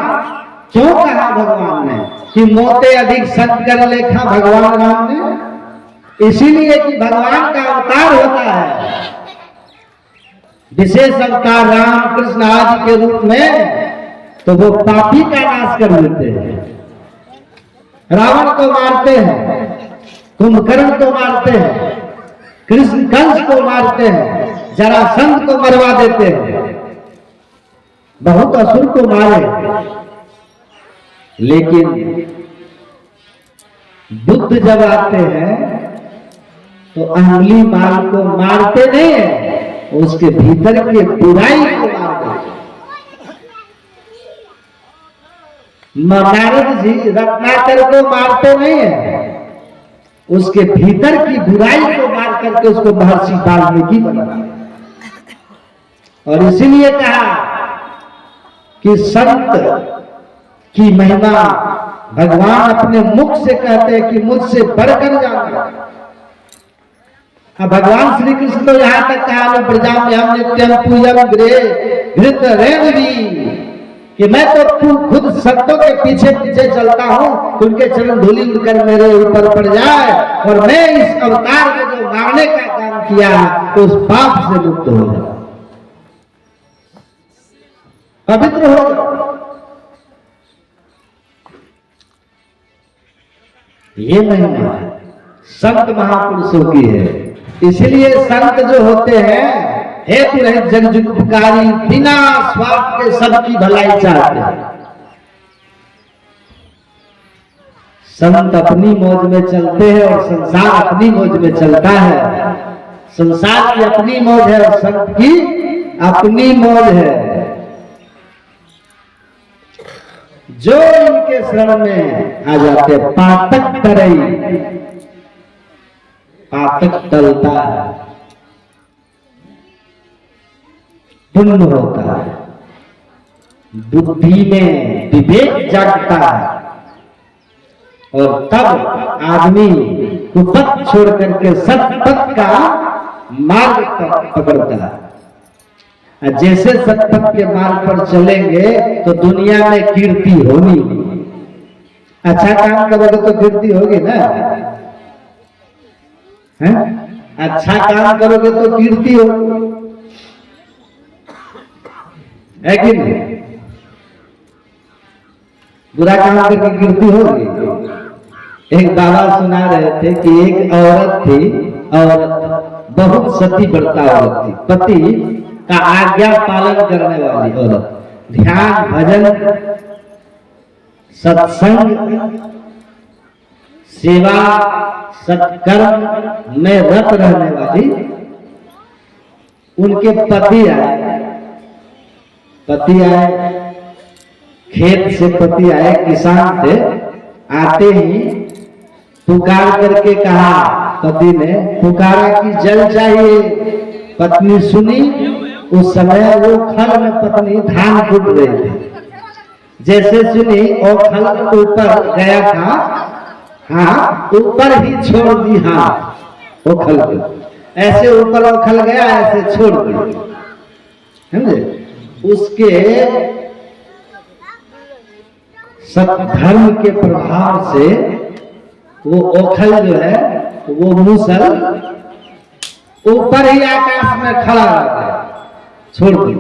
क्यों कहा भगवान ने कि मोते अधिक सत्य कर लेखा भगवान राम ने? इसीलिए कि भगवान का अवतार होता है, विशेष अवतार राम कृष्ण आदि के रूप में, तो वो पापी का नाश कर देते हैं। रावण को मारते हैं, कुंभकर्ण को मारते हैं, कृष्ण कंस को मारते हैं, जरासंध को मरवा देते हैं, बहुत असुर को मारे। लेकिन बुद्ध जब आते हैं तो अंगुली माल को मारते नहीं है, उसके भीतर की बुराई को मारते हैं। नारद जी रत्नाकर को मारते नहीं है, उसके भीतर की बुराई को मार करके उसको महर्षि वाल्मीकि बनाते। और इसीलिए कहा कि संत की महिमा भगवान अपने मुख से कहते हैं कि मुझसे बढ़कर जाना। अब भगवान श्री कृष्ण तो यहां तक कहा प्रजा में हम नित्यम पूजम घृत रेणवी, कि मैं तो खुद संतों के पीछे पीछे चलता हूं, उनके चरण धूलि उड़कर मेरे ऊपर पड़ जाए, और मैं इस अवतार में जो मारने का काम किया तो उस पाप से मुक्त हो जाए, पवित्र हो जाए। ये महिमा संत महापुरुषों की है। इसलिए संत जो होते हैं हेतु रहित जनजुपकारी, बिना स्वार्थ के सबकी भलाई चाहते हैं। संत अपनी मौज में चलते हैं और संसार अपनी मौज में चलता है। संसार की अपनी मौज है और संत की अपनी मौज है। जो इनके शरण में आ जाते हैं, पातक तरई, पातक टलता है, पुण्य होता है, बुद्धि में विवेक जागता है, और तब आदमी कुपथ छोड़ करके सतपथ का मार्ग पकड़ता है। जैसे सतपथ के मार्ग पर चलेंगे तो दुनिया में कीर्ति होगी। अच्छा काम करोगे तो कीर्ति होगी ना, है? अच्छा काम करोगे तो कीर्ति होगी, है कि नहीं? बुरा काम करके कीर्ति होगी। एक बाबा सुना रहे थे कि एक औरत थी, औरत बहुत सती व्रता औरत थी, पति का आज्ञा पालन करने वाली औरत, ध्यान भजन सत्संग सेवा सत्कर्म में रत रहने वाली। उनके पति आए खेत से, पति आए किसान थे, आते ही पुकार करके कहा पति ने पुकारा कि जल चाहिए। पत्नी सुनी। उस समय वो खल में पत्नी धान कूट रही थी। जैसे सुनी और खल ऊपर गया था, हाँ ऊपर ही छोड़ दी, हाँ वो खल को ऐसे ऊपर और खल गया, ऐसे छोड़ दी, समझे। उसके सत्धर्म के प्रभाव से वो ओखल जो है वो मूसल ऊपर ही आकाश में खड़ा रहता है, छोड़ दी।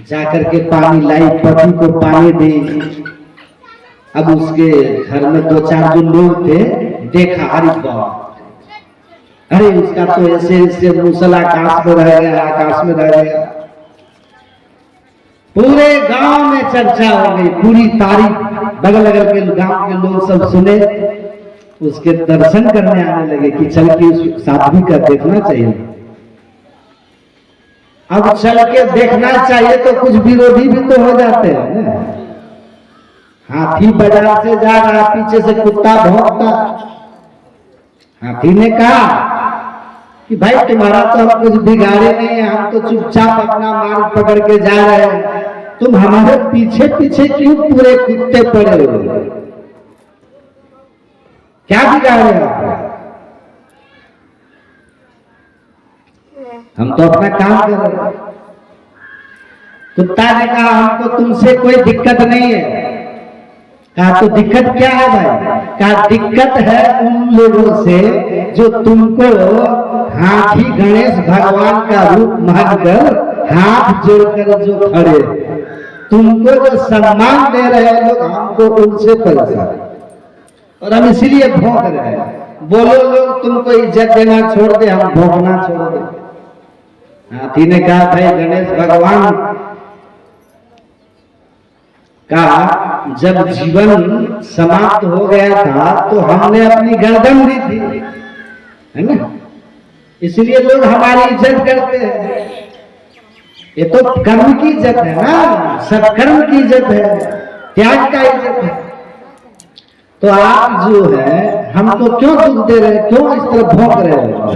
जाकर के पानी लाई, पति को पानी दी। अब उसके घर में 2-4 जो लोग थे, देखा अरे बाप, अरे उसका तो ऐसे ऐसे मूसल आकाश में रह गया, आकाश में रह गया। पूरे गांव में चर्चा हो गई, पूरी तारीफ, बगल बगल के गांव के लोग सब सुने। उसके दर्शन करने आने लगे कि चल के उस साध्वी का देखना चाहिए। अब चल के देखना चाहिए तो कुछ विरोधी भी तो हो जाते हैं ना। हाथी बाजार से जा रहा, पीछे से कुत्ता भौंकता। हाथी ने कहा कि भाई तुम्हारा तो हम कुछ बिगाड़े नहीं है, हम तो चुपचाप अपना मार्ग पकड़ के जा रहे हैं, तुम हमारे पीछे पीछे क्यों पूरे कुत्ते पड़े हो? क्या बिगाड़े आप? हम तो अपना काम कर रहे हैं। कुत्ता ने कहा हमको तुमसे कोई दिक्कत नहीं है। कहा तो दिक्कत क्या है भाई? कहा दिक्कत है उन लोगों से जो तुमको हाथी गणेश भगवान का रूप मानकर हाथ जोड़कर जो खड़े, तुमको जो सम्मान दे रहे हैं लोग, हमको उनसे परेशान और हम इसीलिए भौंक रहे हैं। बोलो लोग तुमको इज्जत देना छोड़ दे, हम भौंकना छोड़ दे। हाथी ने कहा भाई गणेश भगवान का जब जीवन समाप्त हो गया था तो हमने अपनी गर्दन दी थी, है ना, इसलिए लोग हमारी इज्जत करते हैं। ये तो कर्म की इज्जत है ना, सत्कर्म की इज्जत है, त्याग का इज्जत है। तो आप जो है हमको क्यों दुख दे रहे हैं, क्यों इस तरह भौंक रहे हो?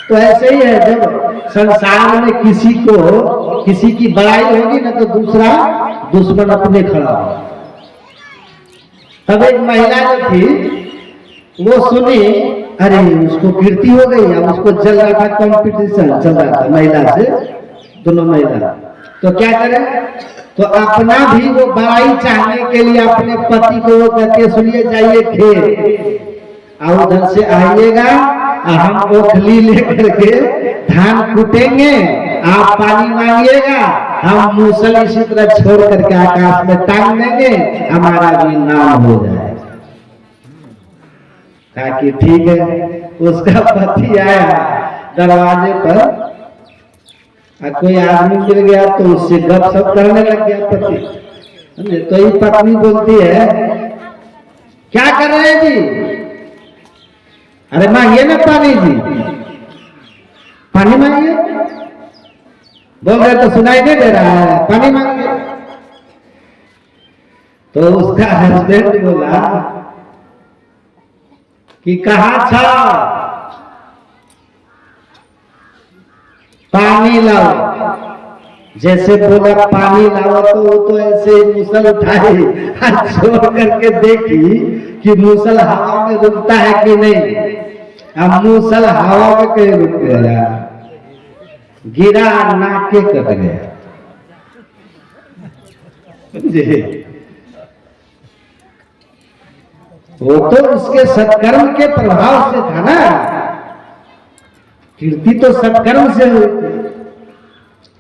तो ऐसे ही है, जब संसार में किसी की बड़ाई होगी ना तो दूसरा दुश्मन अपने खड़ा हो। तब एक महिला जो थी वो सुनी, अरे उसको कीर्ति हो गई। अब उसको चल रहा था, कंपटीशन चल रहा था महिला से, दोनों महिला। तो क्या करें, तो अपना भी वो बड़ाई चाहने के लिए अपने पति को वो कहते सुनिए जाइए खेत और उधर से आइएगा, हम ओखली लेकर के धान कूटेंगे, आप पानी मांगिएगा, हम मूसल इसी तरह छोड़ करके आकाश में टांग देंगे, हमारा भी नाम हो जाए। कहा कि ठीक है। उसका पति आया दरवाजे पर, कोई आदमी मिल गया तो उससे गपशप करने लग गया पति। तो ये पत्नी बोलती है क्या कर रहे हैं जी? अरे मांगिए ना पानी जी, पानी मांगिए। बोल रहे तो सुनाई नहीं दे रहा है, पानी मांगिए। तो उसका हस्बैंड बोला कि कहाँ था, पानी लाओ। जैसे बोला पानी लाओ तो वो तो ऐसे मूसल उठाई, हाथ छोड़ करके देखी कि मूसल हवा में रुकता है कि नहीं। अब मूसल हवा में कहीं रुक गया, गिरा, नाके कट गया जी। वो तो उसके सत्कर्म के प्रभाव से था ना, कीर्ति तो सत्कर्म से हुई थी।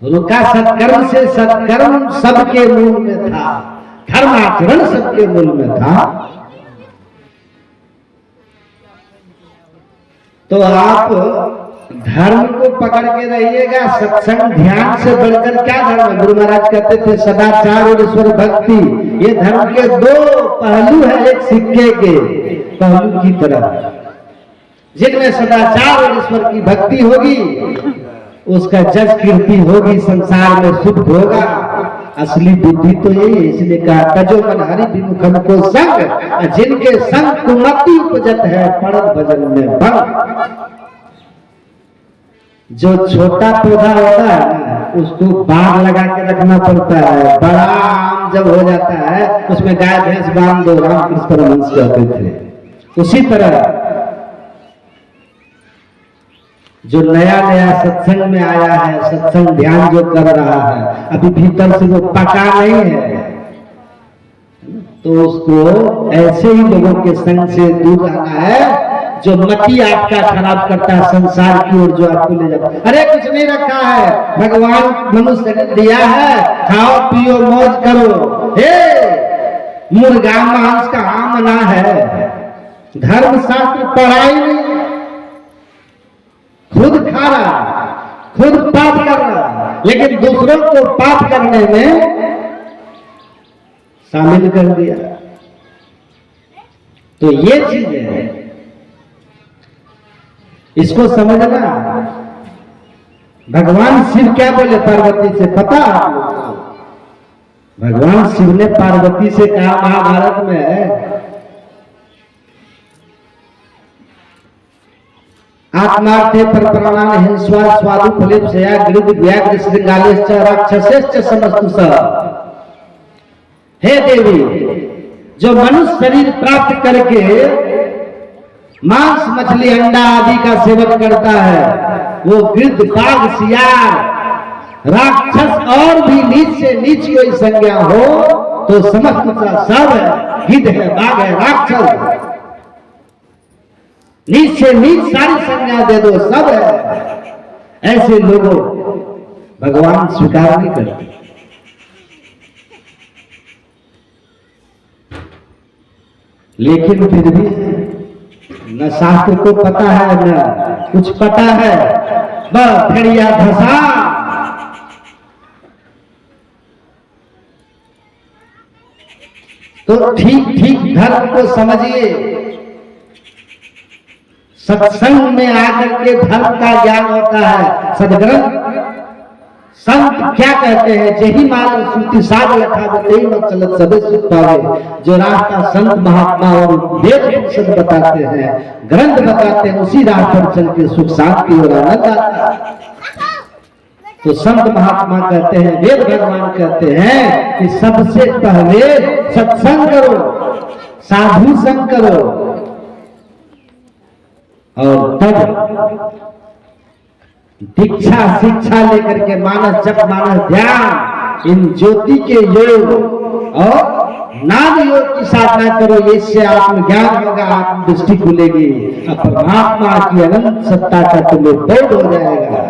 रुका सत्कर्म से, सत्कर्म सबके मूल में था, धर्माचरण सबके मूल में था। तो आप धर्म को पकड़ के रहिएगा। सत्संग ध्यान से बढ़कर क्या धर्म है? गुरु महाराज कहते थे सदाचार और ईश्वर भक्ति, ये धर्म के दो पहलू है एक सिक्के के पहलू की तरह। जिनमें सदाचार और ईश्वर की भक्ति होगी उसका जस कीर्ति होगी, संसार में सुख होगा, असली बुद्धि तो यही है, इसलिए कहा तजो मन हरि विमुखन को संग, जिनके संग कुमति उपजत है पड़त भजन में भंग। जो छोटा पौधा होता है ना, उसको बाग लगा के रखना पड़ता है, बड़ा आम जब हो जाता है उसमें गाय भैंस बांध दो, रामकृष्ण परमहंस कहते थे। उसी तरह जो नया नया सत्संग में आया है, सत्संग ध्यान जो कर रहा है, अभी भीतर से वो पका नहीं है, तो उसको ऐसे ही लोगों के संग से दूर रहना है जो मति आपका खराब करता है, संसार की ओर जो आपको ले जाता है। अरे कुछ नहीं रखा है, भगवान मनुष्य ने दिया है, खाओ पियो मौज करो। हे मुर्गा मांस का आमना है, धर्मशास्त्र पढ़ाई नहीं, खुद खा रहा, खुद पाप कर रहा, लेकिन दूसरों को पाप करने में शामिल कर दिया। तो ये चीज है, इसको समझना। भगवान शिव क्या बोले पार्वती से पता? भगवान शिव ने पार्वती से कहा महाभारत में, आत्मार्थे पर प्राणान हिंस्वा स्वादु फलेप्सया गृद व्याघ्र श्रृंगालेश्च राक्षसेश्च समस्तु सब। हे देवी, जो मनुष्य शरीर प्राप्त करके मांस मछली अंडा आदि का सेवन करता है, वो गिद्ध बाघ सियार राक्षस और भी नीच से नीच कोई संज्ञा हो तो समस्त सब है, गिद्ध है, बाघ है, राक्षस, नीच से नीच सारी संज्ञा दे दो, सब है। ऐसे लोगों भगवान स्वीकार नहीं करते। लेकिन फिर भी न शास्त्र को पता है न कुछ पता है, बस भेड़िया धसा। तो ठीक ठीक धर्म को समझिए, सत्संग में आकर के धर्म का ज्ञान होता है। सदग्रंथ संत क्या कहते हैं? जही माल श्रुति साध लखा बतई मत चलत सबे सुख पावे। जो रास्ता संत महात्मा और वेद उपनिषद बताते हैं, ग्रंथ बताते हैं, उसी राह पर चल के सुख शांति और आनंद आता है। तो संत महात्मा कहते हैं, वेद भगवान कहते हैं कि सबसे पहले सत्संग करो, साधु संग करो, और तब दीक्षा शिक्षा लेकर के मानस जप मानस ध्यान इन ज्योति के योग और नाम योग की साधना करो। इससे आत्मज्ञान होगा, आत्मदृष्टि खुलेगी, परमात्मा की अनंत सत्ता का तुम्हें बोध हो जाएगा।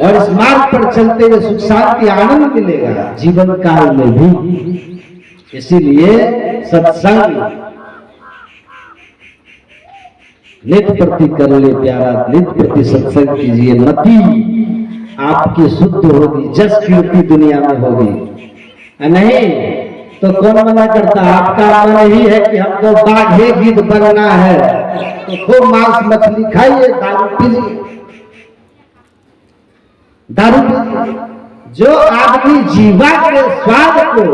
और इस मार्ग पर चलते हुए सुख शांति आनंद मिलेगा जीवन काल में भी। इसीलिए सत्संग नित्य प्रति कर ले प्यारा, नित्य प्रति सत्संग कीजिए, मति आपकी शुद्ध होगी, जस कीर्ति दुनिया में होगी। नहीं तो कौन मना करता? आपका मन ही है कि हमको बाघे गिद्ध बनना है, तो खूब मांस मछली खाइए, दारू पीजिए, दारू पीजिए। जो आदमी जीवा के स्वाद को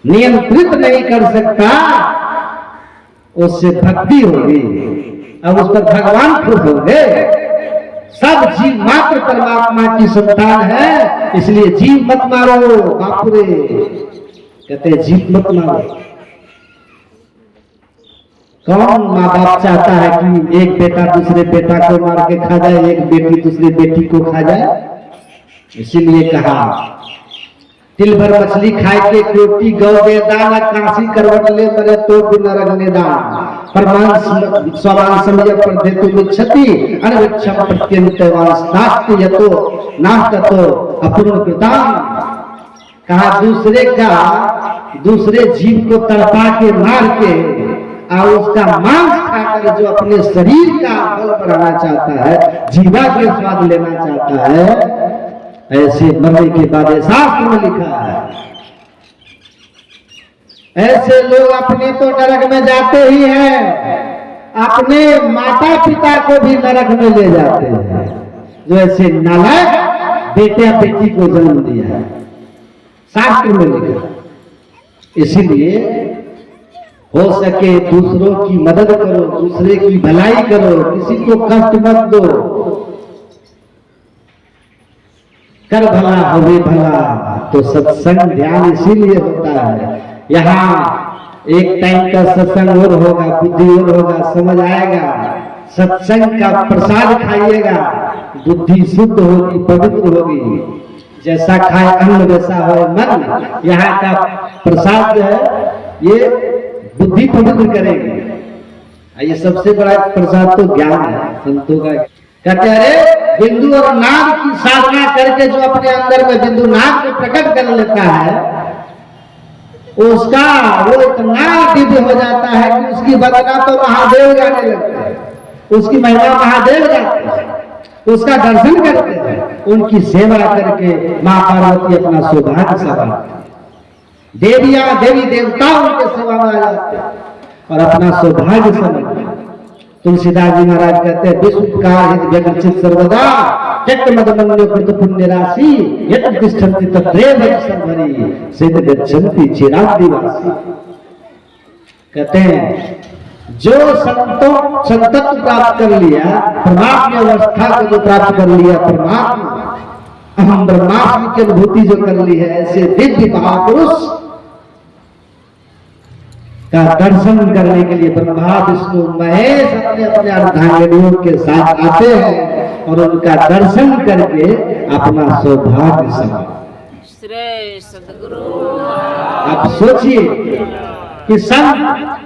नियंत्रित नहीं कर सकता, उससे भक्ति होगी, अब उस पर भगवान खुश होंगे। सब जीव मात्र परमात्मा की संतान है, इसलिए जीव मत मारो। बापुरे कहते जीव मत मारो। कौन माँ बाप चाहता है कि एक बेटा दूसरे बेटा को मार के खा जाए, एक बेटी दूसरी बेटी को खा जाए? इसीलिए कहा तिल भर मछली खाए के कोटि गौ दे दान, काशी करवट ले मरे तो नरक निदान। परमान समान समय पर देतु मिच्छति अनविक्षम प्रत्यंत वास्तास्ति यतो नास्ततो अपूर्ण कृताम। कहा दूसरे जीव को तड़पा के मार के और उसका मांस खाकर जो अपने शरीर का बल बढ़ाना चाहता है, जीवा के स्वाद लेना चाहता है, ऐसे मरने के बाद शास्त्र में लिखा है ऐसे लोग अपने तो नरक में जाते ही हैं, अपने माता पिता को भी नरक में ले जाते हैं। जो ऐसे नालायक बेटा बेटी को जन्म दिया है, शास्त्र में लिखा। इसीलिए हो सके दूसरों की मदद करो, दूसरे की भलाई करो, किसी को कष्ट मत दो। कर भला होवे भला, तो सत्संग ध्यान इसीलिए होता है। यहाँ एक टाइम का सत्संग और होगा, बुद्धि और होगा, समझ आएगा। सत्संग का प्रसाद खाइएगा, बुद्धि शुद्ध होगी, पवित्र होगी। जैसा खाए अन्न वैसा हो मन। यहाँ का प्रसाद जो है ये बुद्धि पवित्र करेगी। ये सबसे बड़ा प्रसाद तो ज्ञान है संतों का। कहते हैं बिंदु और नाग की साधना करके जो अपने अंदर में बिंदु नाग को प्रकट कर लेता है, उसका वो इतना दिव्य हो जाता है कि उसकी वंदना तो महादेव गाने लगते हैं, उसकी महिमा महादेव गाते हैं, उसका दर्शन करते हैं, उनकी सेवा करके मां पार्वती अपना सौभाग्य संभालते हैं। देवियां देवी देवता उनके सेवा में आ जाते हैं और अपना सौभाग्य समझते हैं। तुलसीदास जी महाराज कहते हैं विश्व का हित व्यग्रचित सर्वदा चक्र मदमन्यो कृत पुण्य राशि यत तिष्ठन्ति तत्रैव सर्वरि सिद्ध गच्छन्ति चिरादिवासी। कहते हैं जो संतत्व प्राप्त कर लिया, परमात्मा अवस्था को जो प्राप्त कर लिया, परमात्मा अहम ब्रह्मास्मि की अनुभूति जो कर ली है, ऐसे दिव्य महापुरुष का दर्शन करने के लिए ब्रह्मा विष्णु महेश अपने अपने अर्धांगिनियों के साथ आते हैं और उनका दर्शन करके अपना सौभाग्य संभालते। श्रेय सद्गुरु। आप सोचिए कि संत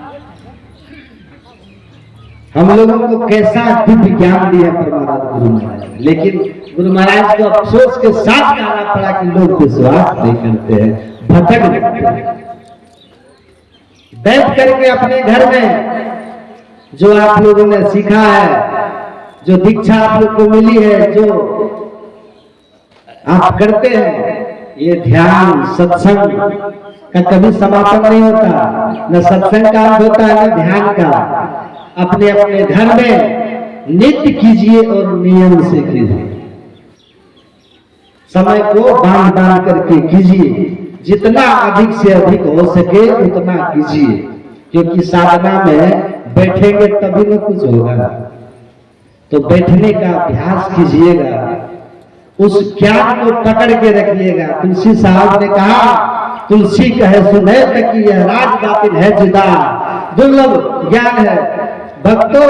हम लोगों को कैसा दिव्य ज्ञान दिया परमात्मा गुरु महाराज, लेकिन गुरु महाराज को अफसोस के साथ कहना पड़ा कि लोग विश्वास नहीं करते हैं, भटक जाते हैं। बैठ करके अपने घर में जो आप लोगों ने सीखा है, जो दीक्षा आप लोग को मिली है, जो आप करते हैं, ये ध्यान सत्संग का कभी समापन नहीं होता। न सत्संग का अंत होता है न ध्यान का। अपने अपने घर में नित्य कीजिए और नियम से कीजिए। समय को बांध बांध करके कीजिए, जितना अधिक से अधिक हो सके उतना कीजिए, क्योंकि साधना में बैठेंगे तभी न कुछ होगा। तो बैठने का अभ्यास कीजिएगा, उस ज्ञान को पकड़ के रखिएगा। तुलसी साहब ने कहा तुलसी कहे सुने तक यह राज बातिल है जुदा, दुर्लभ ज्ञान है भक्तों,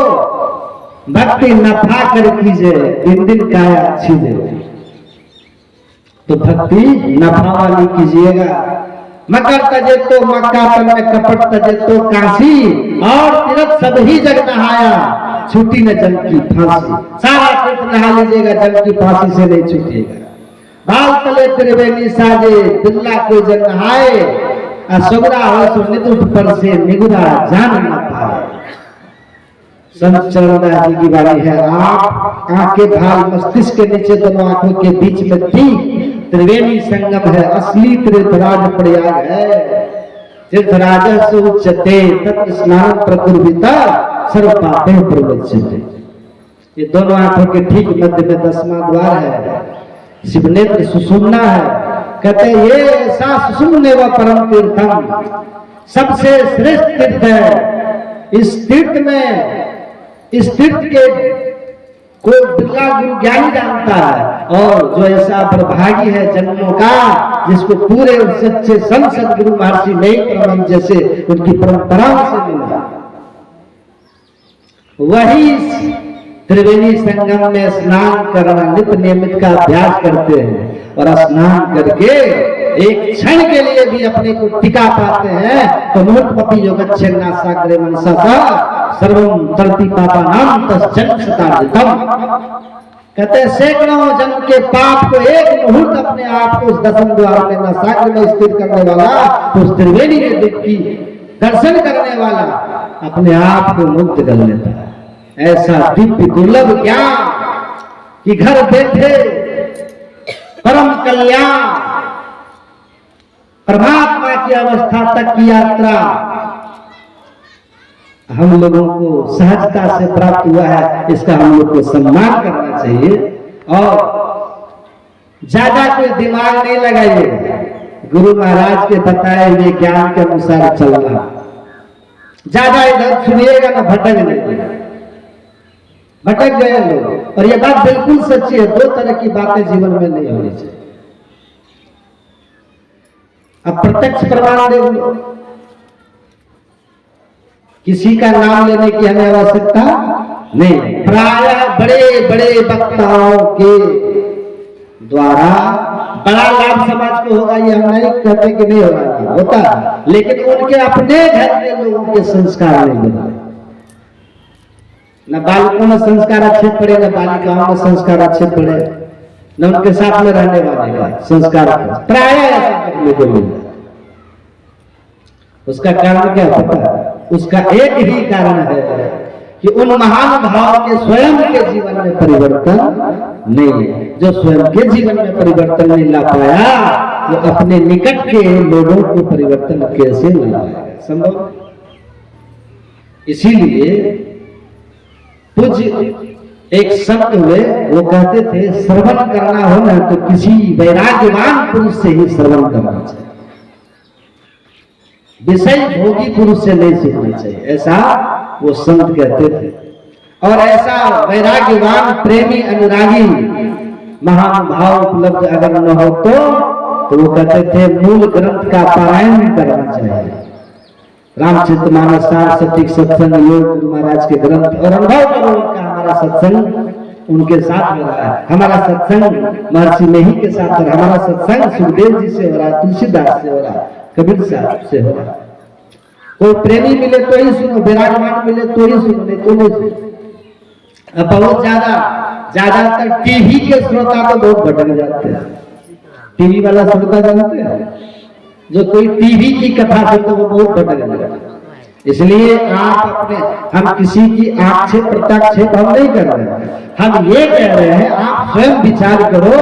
भक्ति नफा कर कीजिए, दिन दिन काया छीजे। तो भक्ति नफा वाली कीजिएगा। मकर तजे तो मक्का तन में कपट तजे तो काशी, और तीर्थ सब ही जग नहाया छूटी न जल की फांसी। सारा तीर्थ नहा लीजिएगा, जल की फांसी से नहीं छूटेगा। बाल तले त्रिवेणी साजे बिल्ला कोई जग नहाए, असुगरा हो सो नितुट पर से निगुरा जान न पाए। संत चरणदास जी की वाणी है, आप आंखें भाल मस्तिष्क के नीचे दोनों आंखों के बीच में थी, त्रिवेणी संगम है, असली तीर्थराज प्रयाग है। तीर्थराज से उच्चते तत्र स्नान प्रकुर्विता सर्व पापे प्रवच्यते। ये दोनों आंखों के ठीक मध्य में 10वां द्वार है, शिवनेत्र सुषुम्ना है। कहते हैं ये ऐसा सुषुम्ने व परम तीर्थम, सबसे श्रेष्ठ तीर्थ है। इस तीर्थ में, इस तीर्थ के को बिरला गुरु ज्ञानी जानता है, और जो ऐसा प्रभागी है जन्मों का, जिसको पूरे सच्चे संत सदगुरु महर्षि नहीं परम जैसे उनकी परंपराओं से मिला, वही त्रिवेणी संगम में स्नान करना नित्य नियमित का अभ्यास करते हैं, और स्नान करके एक क्षण के लिए भी अपने को टिका पाते हैं। तो मुहूर्तमपि योगच्छेन्ना सागरे मनसा सर्वम तरति पापा नाम तस्जन्म शताधिकम। कहते सैकड़ों जन्म के पाप को एक मुहूर्त अपने आप को उस 10वें द्वार में नासाग्र में स्थित करने वाला, उस त्रिवेणी के दिख की दर्शन करने वाला अपने आप को मुक्त कर लेता है। ऐसा दिव्य दुर्लभ ज्ञान कि घर बैठे परम कल्याण परमात्मा की अवस्था तक की यात्रा हम लोगों को सहजता से प्राप्त हुआ है। इसका हम लोग को सम्मान करना चाहिए। और ज्यादा कोई दिमाग नहीं लगाइए, गुरु महाराज के बताए हुए ज्ञान के अनुसार चलना। ज्यादा इधर सुनिएगा ना भटक नहीं, भटक गए लोग। और ये बात बिल्कुल सच्ची है, दो तरह की बातें जीवन में नहीं होनी चाहिए। अब प्रत्यक्ष प्रमाण दे लो, किसी का नाम लेने की हमें आवश्यकता नहीं। प्रायः बड़े बड़े वक्ताओं के द्वारा बड़ा लाभ समाज को होगा, ये हम नहीं कहते कि नहीं होगा, होता, लेकिन उनके अपने घर के लोगों के संस्कार नहीं बदले। न बालकों में संस्कार अच्छे पड़े, न बालिकाओं में संस्कार अच्छे पड़े, न उनके साथ में रहने वाले का संस्कार प्रायः ऐसा करने को मिलता। उसका कारण क्या पता? उसका एक ही कारण है कि उन महान भाव के स्वयं के जीवन में परिवर्तन नहीं है। जो स्वयं के जीवन में परिवर्तन नहीं ला पाया, वो अपने निकट के लोगों को परिवर्तन कैसे ला पाएगा? संभव। इसीलिए पूज्य एक संत हुए, वो कहते थे श्रवण करना हो ना तो किसी वैराग्यवान पुरुष से ही श्रवण करना चाहिए, विषय भोगी पुरुष से नहीं सीखना चाहिए, ऐसा वो संत कहते थे। और ऐसा वैराग्यवान प्रेमी अनुरागी महान भाव उपलब्ध अगर न हो तो वो कहते थे मूल ग्रंथ का पारायण करना चाहिए। रामचरितमानस, सार, सटीक सत्संग, योग, गुरु महाराज के ग्रंथ, और अनुभव करो का हमारा सत्संग उनके साथ हो रहा है। हमारा सत्संग महर्षि मेही के साथ हो रहा है, हमारा सत्संग सुखदेव जी से हो रहा है, तुलसीदास से हो रहा है, कबीर साहब से हो रहा है। कोई प्रेमी मिले तो ही सुनो, विराजमान मिले तो ही सुनो, नहीं तो नहीं सुनो। अब बहुत ज्यादातर टीवी के श्रोता तो बहुत भटक जाते हैं। टीवी वाला श्रोता जानते हैं, जो कोई टीवी की कथा सुनते वो बहुत भटक जाता है। इसलिए आप अपने, हम किसी की आक्षेप प्रत्याक्षेप हम नहीं कर रहे हैं, हम ये कह रहे हैं आप स्वयं विचार करो।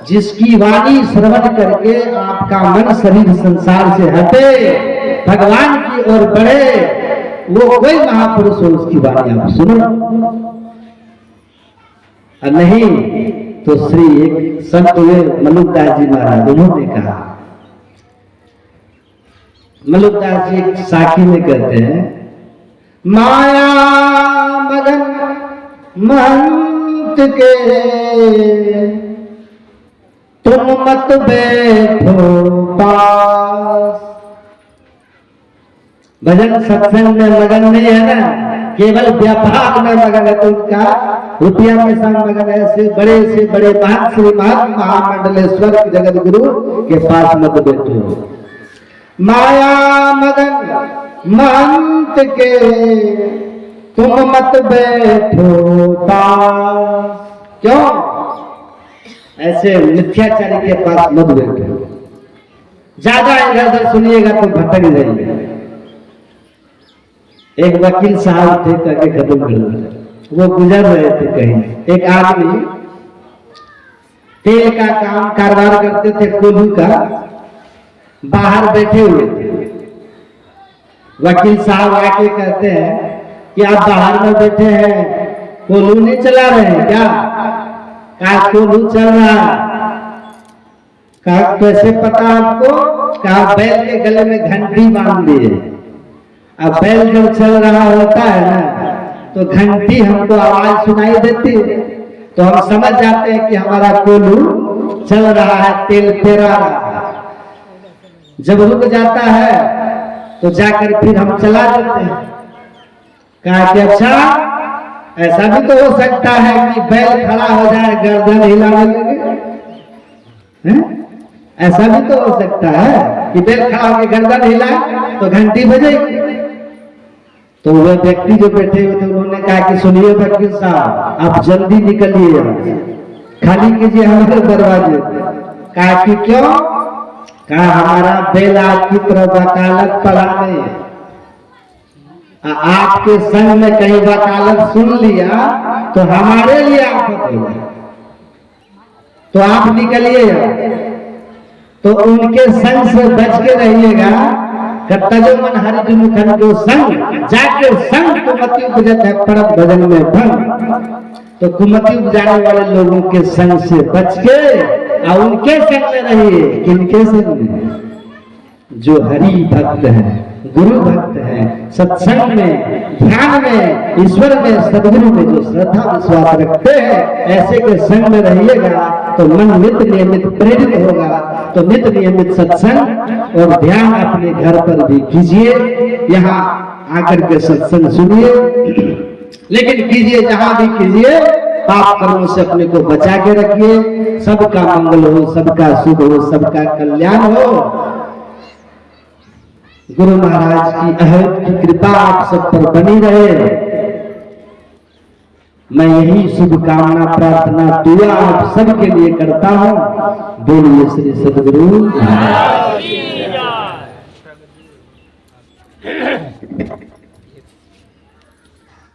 जिसकी वाणी श्रवण करके आपका मन शरीर संसार से हटे, भगवान की ओर बढ़े, वो कोई महापुरुष हो, उसकी वाणी आप सुनो। और नहीं तो श्री एक संत हुए मलुकदास जी महाराज, उन्होंने कहा, मलुकदास जी एक साखी में कहते हैं, माया मगन महंत के तुम मत बैठो पास। भजन सत्संग में मगन नहीं है ना, केवल व्यापार में मगन है, तो उनका रुपया पैसा मगन है। ऐसे बड़े महंत श्री महंत महामंडलेश्वर जगत गुरु के पास मत बैठो। माया मगन महंत के तुम मत बैठो पास। क्यों? ऐसे मिथ्याचारी के पास मत बैठो, ज्यादा इधर उधर सुनिएगा तो भटक जाएंगे। एक वकील साहब थे, करके खत्म कर दिया। वो गुजर रहे थे कहीं, एक आदमी तेल का काम कारोबार करते थे, कोल्हू का, बाहर बैठे हुए थे। वकील साहब आके कहते हैं कि आप बाहर में बैठे हैं, कोल्हू नहीं चला रहे हैं क्या? कहा कोल्हू चल रहा। कहा कैसे पता आपको? कहा बैल के गले में घंटी बांध दिए। अब बैल जब चल रहा होता है ना तो घंटी हमको आवाज सुनाई देती है, तो हम समझ जाते हैं कि हमारा कोल्हू चल रहा है, तेल फेरा रहा है। जब रुक जाता है तो जाकर फिर हम चला देते हैं। कहा कि अच्छा, ऐसा भी तो हो सकता है कि बैल खड़ा हो जाए, गर्दन हिलाने लगे। ऐसा भी तो हो सकता है कि बैल खड़ा होकर गर्दन हिलाए तो घंटी बजेगी। तो वह व्यक्ति जो बैठे हुए थे उन्होंने कहा कि सुनिए वकील साहब, आप जल्दी निकलिए, खाली कीजिए हमारे दरवाजे। कहा कि क्यों? कहा हमारा बैल आपकी तरह वकालत पढ़ा नहीं, आपके संग में कहीं वकालत सुन लिया तो हमारे लिए आफत हो जाए, तो आप निकलिए। तो उनके संग से बच के रहिएगा। तजो मन हरि मुखन को संग जाके संग कुमति उपजत है परम भजन में भंग। तो कुमति उपजाने वाले लोगों के संग से बच के और उनके संग में रहिए। किनके संग में? जो हरि भक्त हैं, गुरु भक्त हैं, सत्संग में, ध्यान में, ईश्वर में, सदगुरु में जो श्रद्धा विश्वास रखते हैं, ऐसे के संग में रहिएगा तो मन नित्य नियमित प्रेरित होगा। तो नित्य नियमित सत्संग और ध्यान अपने घर पर भी कीजिए। यहाँ आकर के सत्संग सुनिए, लेकिन कीजिए जहां भी कीजिए, पाप कर्मों से अपने को बचा के रखिए। सबका मंगल हो, सबका शुभ हो, सबका कल्याण हो। गुरु महाराज की अहद कृपा आप सब पर बनी रहे। मैं यही शुभकामना प्रार्थना दुआ आप सबके लिए करता हूं। बोलिए श्री सद्गुरु महाराज।